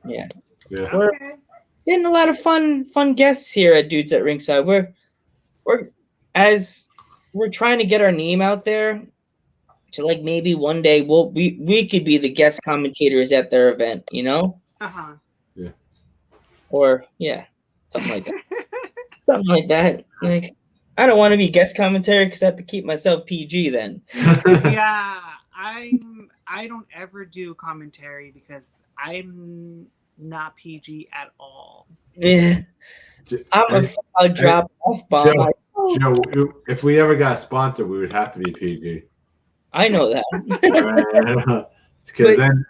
Yeah. Okay. We're getting a lot of fun guests here at Dudes at Ringside. We're trying to get our name out there to like maybe one day we could be the guest commentators at their event, you know? Uh-huh. Yeah. Or something like that. Something like that. Like I don't want to be guest commentary because I have to keep myself PG then. Yeah, I don't ever do commentary because I'm not PG at all. Yeah. I'll drop off bomb. Joe, if we ever got sponsored, we would have to be PG. I know that. Because then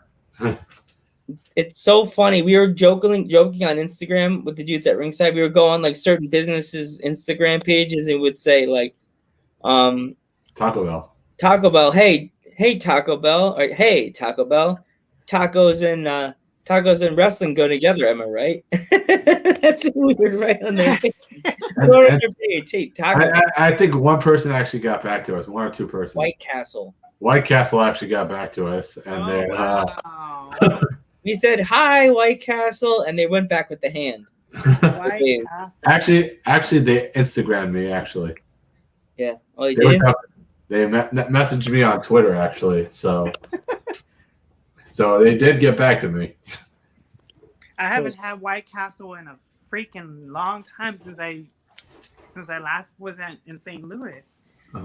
it's so funny. We were joking on Instagram with the Dudes at Ringside. We would go on like certain businesses' Instagram pages and would say like, Taco Bell. Hey Taco Bell, or hey Taco Bell, tacos and wrestling go together. Am I right? That's what we were right on their page. Hey, Taco. I think one person actually got back to us. 1 or 2 persons. White Castle actually got back to us, and wow. they we said hi, White Castle, and they went back with the hand. White Castle. Actually, they Instagrammed me. Actually, yeah. Oh, they did. They messaged me on Twitter. Actually, so they did get back to me. I haven't had White Castle in a freaking long time since I last was in St. Louis.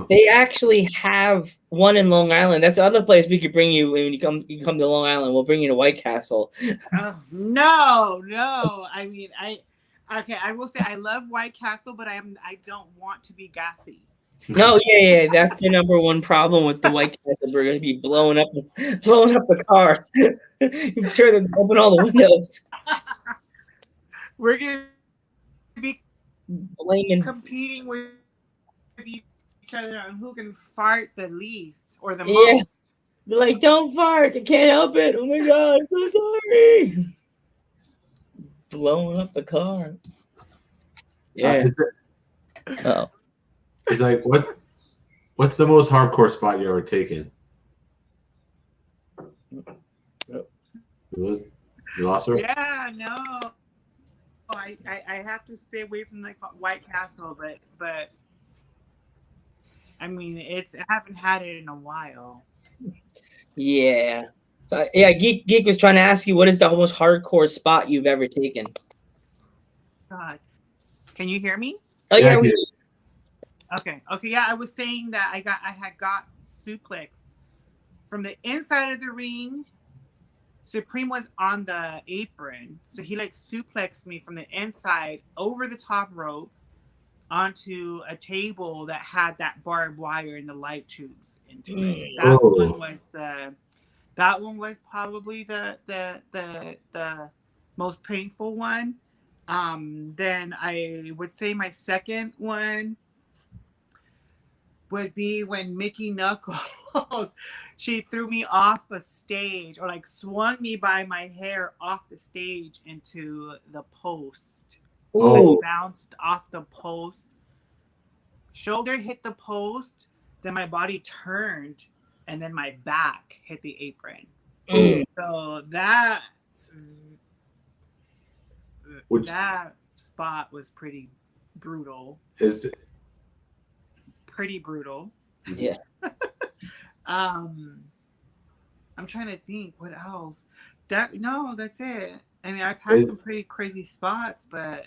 They actually have one in Long Island. That's the other place we could bring you when you come to Long Island. We'll bring you to White Castle. Oh, no. I mean, I will say I love White Castle, but I don't want to be gassy. No, yeah. That's the number one problem with the White Castle. We're gonna be blowing up the car. You open all the windows. We're gonna be blaming, competing with each other on who can fart the least or the most. They're like, don't fart, I can't help it. Oh my god, I'm so sorry. Blowing up the car. Yeah. It's like What's the most hardcore spot you ever taken? You lost her? Yeah, no. I have to stay away from like White Castle, but I mean I haven't had it in a while. Yeah. So yeah, Geek was trying to ask you what is the most hardcore spot you've ever taken. God, can you hear me? Oh Yeah, yeah, Okay. Yeah, I was saying that I had got suplexed from the inside of the ring. Supreme was on the apron, so he like suplexed me from the inside over the top rope onto a table that had that barbed wire and the light tubes into it. That one was probably the most painful one. Then I would say my second one would be when Mickey Knuckles, she threw me off a stage, or like swung me by my hair off the stage into the post. Oh. I bounced off the post. Shoulder hit the post, then my body turned, and then my back hit the apron. So that spot was pretty brutal. Pretty brutal. Yeah. I'm trying to think what else. That's it. I mean, I've had some pretty crazy spots, but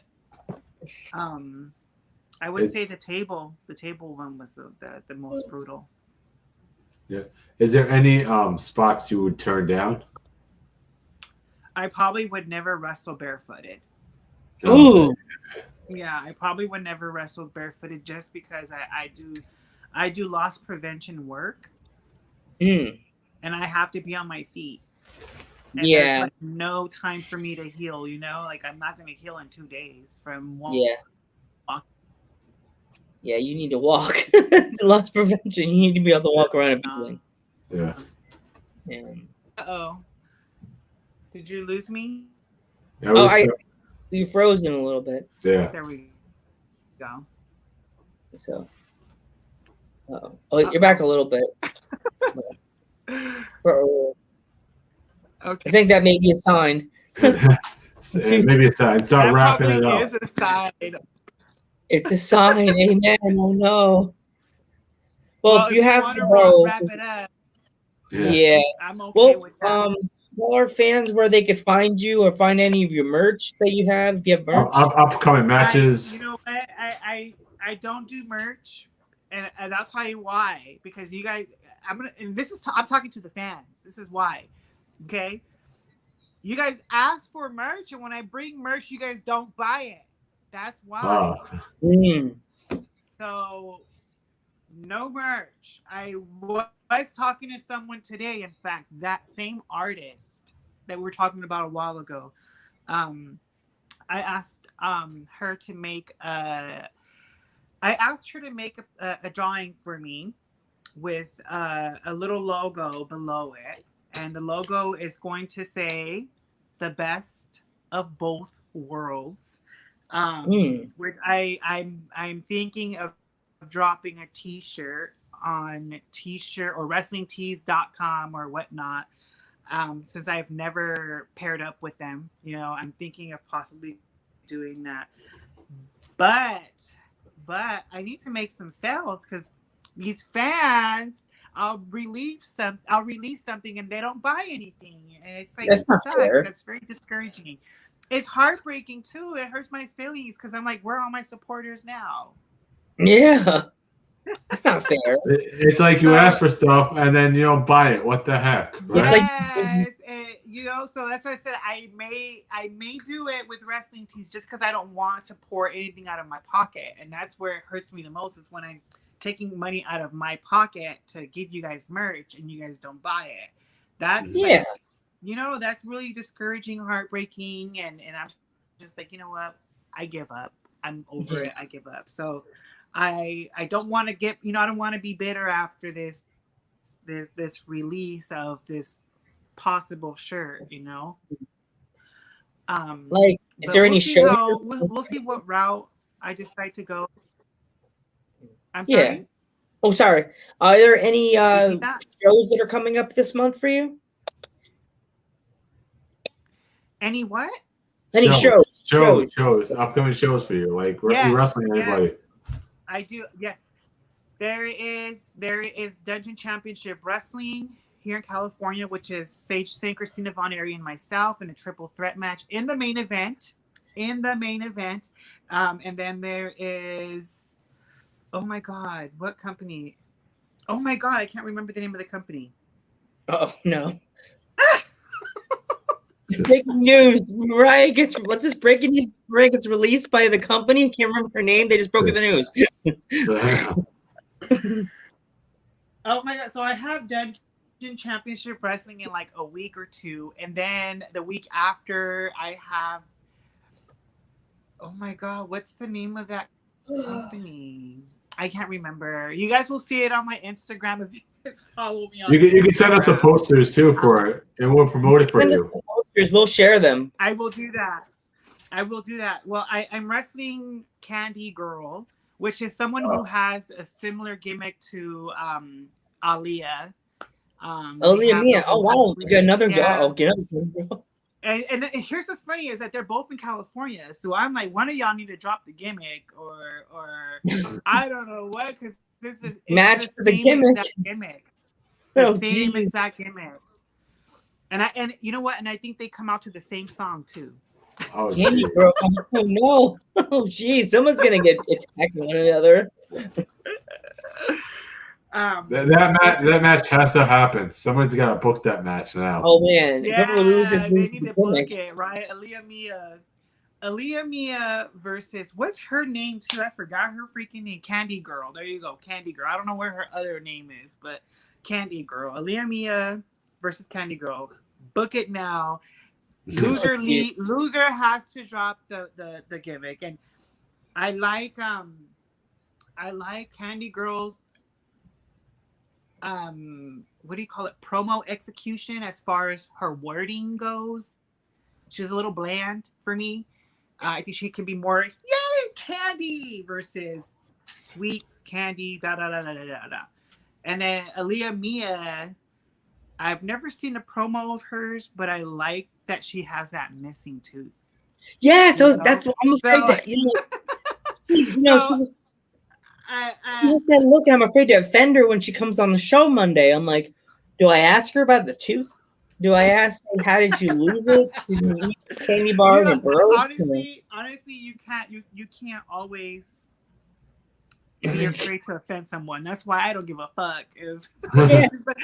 I would say the table one was the most brutal. Yeah. Is there any spots you would turn down? I probably would never wrestle barefooted. Ooh. Yeah, I probably would never wrestle barefooted just because I do loss prevention work. And I have to be on my feet. And there's like no time for me to heal, like I'm not going to heal in 2 days from one. Yeah, you need to walk. Loss prevention. You need to be able to walk around everything. Yeah. Uh-oh. Did you lose me? Yeah, you frozen a little bit. Yeah. There we go. So. Oh, you're back a little bit. Okay. I think that may be a sign. Maybe a sign. Start wrapping it up. Is a sign. It's a sign. Amen. Oh no. Well, if you have to wrap it up. Yeah. I'm okay with that. Tell our fans where they could find you or find any of your merch that you have. If you have merch, upcoming matches. You know what? I don't do merch, and I'll tell you why. Because you guys, I'm talking to the fans. This is why. Okay. You guys ask for merch, and when I bring merch, you guys don't buy it. That's why. So, no merch. I was talking to someone today, in fact, that same artist that we were talking about a while ago. I asked her to make a drawing for me with a little logo below it. And the logo is going to say the best of both worlds. Which I'm thinking of dropping a t-shirt on t-shirt or wrestlingtees.com or whatnot. Since I've never paired up with them, I'm thinking of possibly doing that. But I need to make some sales because these fans, I'll release something and they don't buy anything, and it's like it sucks. That's very discouraging. It's heartbreaking too. It hurts my feelings because I'm like, where are all my supporters now? Yeah, that's not fair. It's like you ask for stuff and then you don't buy it. What the heck, right? Yes, so that's why I said I may do it with Wrestling Tees just because I don't want to pour anything out of my pocket, and that's where it hurts me the most is when I'm taking money out of my pocket to give you guys merch and you guys don't buy it. That's that's really discouraging, heartbreaking, and I'm just like, you know what? I give up. I'm over it. I give up. So I don't want to get, I don't want to be bitter after this release of this possible shirt, Like, is there any show? We'll see what route I decide to go. I'm sorry? Oh, sorry. Are there any Repeat that. shows that are coming up this month for you? Any what? Any shows, upcoming shows for you, like you wrestling anybody. Yes, I do. Yeah, there is Dungeon Championship Wrestling here in California, which is Sage St. Christina Von Airy and myself in a triple threat match in the main event. And then there is, oh my God, what company? Oh my God, I can't remember the name of the company. Oh no. Breaking news. Mariah gets what's this breaking news? Mariah gets released by the company. I can't remember her name. They just broke the news. Oh my God. So I have Dungeon Championship Wrestling in like a week or two. And then the week after I have, oh my God, what's the name of that company? I can't remember. You guys will see it on my Instagram if you guys follow me on You can send us the posters too for it, and we'll promote it for you. We'll share them. I will do that. Well, I'm wrestling Candy Girl, which is someone who has a similar gimmick to Aaliyah. Aaliyah. Oh wow, we got another girl. And here's what's funny is that they're both in California, so I'm like, one of y'all need to drop the gimmick, or I don't know what, because this is match for the gimmick. The same exact gimmick. And you know what? And I think they come out to the same song too. Oh, Candy Girl. Oh no! Oh geez, someone's gonna get attacked one another. That match has to happen. Someone's got to book that match now. Oh man, whoever loses, they need to book it, right? Aaliyah Mia versus what's her name too? I forgot her freaking name. Candy Girl. There you go, Candy Girl. I don't know where her other name is, but Candy Girl. Aaliyah Mia versus Candy Girl. Book it now. Loser has to drop the gimmick, and I like Candy Girl's what do you call it, promo execution as far as her wording goes. She's a little bland for me. I think she can be more yay candy versus sweets candy da da da da da da. And then Aaliyah Mia, I've never seen a promo of hers, but I like that she has that missing tooth. Yeah, so that's what I'm afraid that she's look, I'm afraid to offend her when she comes on the show Monday. I'm like, do I ask her about the tooth? Do I ask her, how did you lose it? Did you eat candy bars and bros? Honestly, you can't always be afraid to offend someone. That's why I don't give a fuck if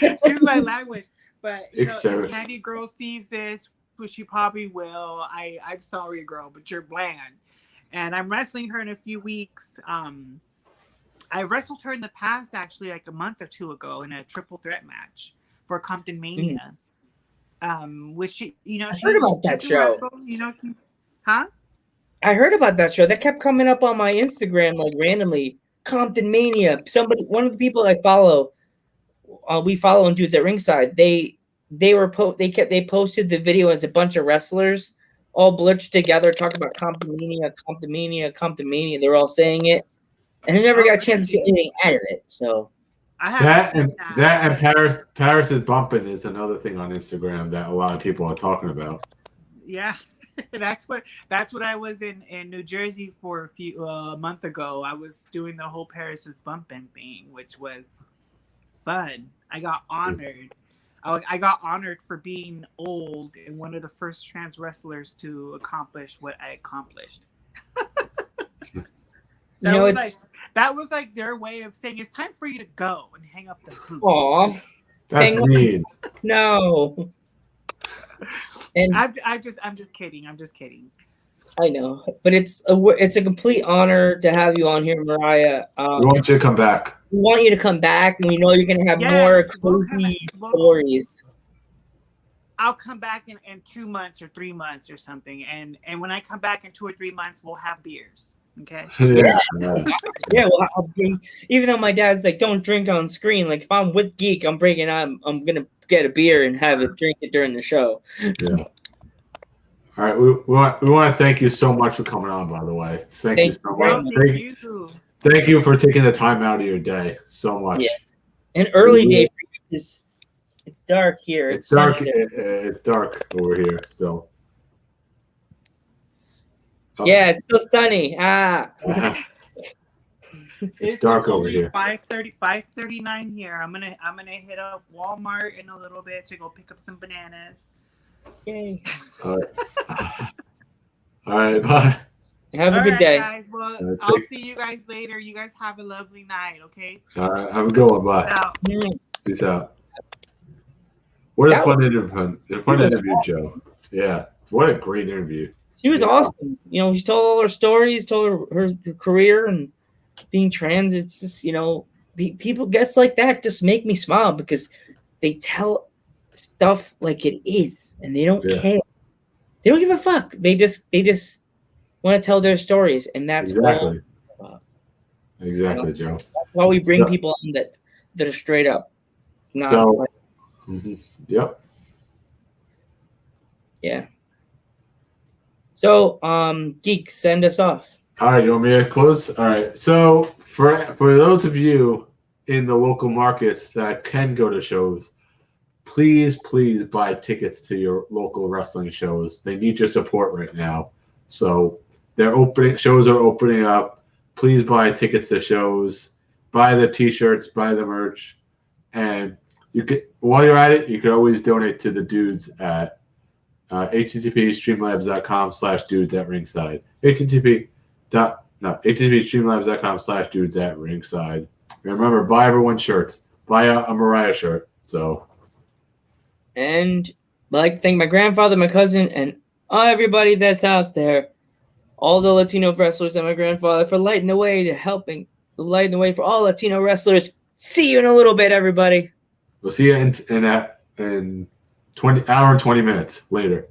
excuse my language. But if Candy Girl sees this, which she probably will, I'm sorry, girl, but you're bland. And I'm wrestling her in a few weeks. I wrestled her in the past, actually, like a month or two ago, in a triple threat match for Compton Mania. Which she heard about that show. Wrestle, I heard about that show. That kept coming up on my Instagram like randomly. Compton Mania. One of the people I follow, we follow on Dudes at Ringside. They posted the video as a bunch of wrestlers all blurred together talking about Compton Mania. They were all saying it. And I never got a chance to see anything out of it. So that and Paris is bumping is another thing on Instagram that a lot of people are talking about. Yeah, that's what I was in New Jersey for a month ago. I was doing the whole Paris is bumping thing, which was fun. I got honored. I got honored for being old and one of the first trans wrestlers to accomplish what I accomplished. That was like their way of saying it's time for you to go and hang up the hoop. Aw, that's mean. No. And I'm just kidding. I know, but it's a complete honor to have you on here, Mariah. We want you to come back. We want you to come back, and we know you're going to have more cozy stories. I'll come back in 2 months or 3 months or something, and when I come back in 2 or 3 months, we'll have beers. Okay. Yeah. Well, I'll drink. Even though my dad's like, don't drink on screen. Like, if I'm with Geek, I'm gonna get a beer and drink it during the show. Yeah. All right. We want to thank you so much for coming on. By the way, thank you so much. thank you for taking the time out of your day so much. Yeah. An early day for you because it's dark here. It's dark. sunny. It's dark over here still. Yeah, it's still sunny. Ah. It's dark over only here. 5:39 here. I'm gonna hit up Walmart in a little bit to go pick up some bananas. Yay. All right. Bye. Have a All good right, day. guys. Well, I'll see you guys later. You guys have a lovely night. Okay. All right. Have a good one. Bye. Peace out. Peace out. What a That fun interview, Joe. Yeah. What a great interview. She was Yeah. awesome. You know, she told all her stories, told her career and being trans. It's just, you know, people guests like that just make me smile because they tell stuff like it is and they don't care. They don't give a fuck. They just want to tell their stories, and that's Exactly. Exactly, Joe. That's why we bring people on that are straight up. Yep. Yeah. So, Geek, send us off. All right, you want me to close? All right. So for those of you in the local markets that can go to shows, please buy tickets to your local wrestling shows. They need your support right now. So shows are opening up. Please buy tickets to shows, buy the t-shirts, buy the merch, and you could, while you're at it, you could always donate to the dudes at http://streamlabs.com/dudes@ringside. http://streamlabs.com/dudes@ringside. Remember, buy everyone shirts. Buy a Mariah shirt. So. And I'd like to thank my grandfather, my cousin, and everybody that's out there, all the Latino wrestlers and my grandfather for lighting the way lighting the way for all Latino wrestlers. See you in a little bit, everybody. We'll see you in 20 minutes later.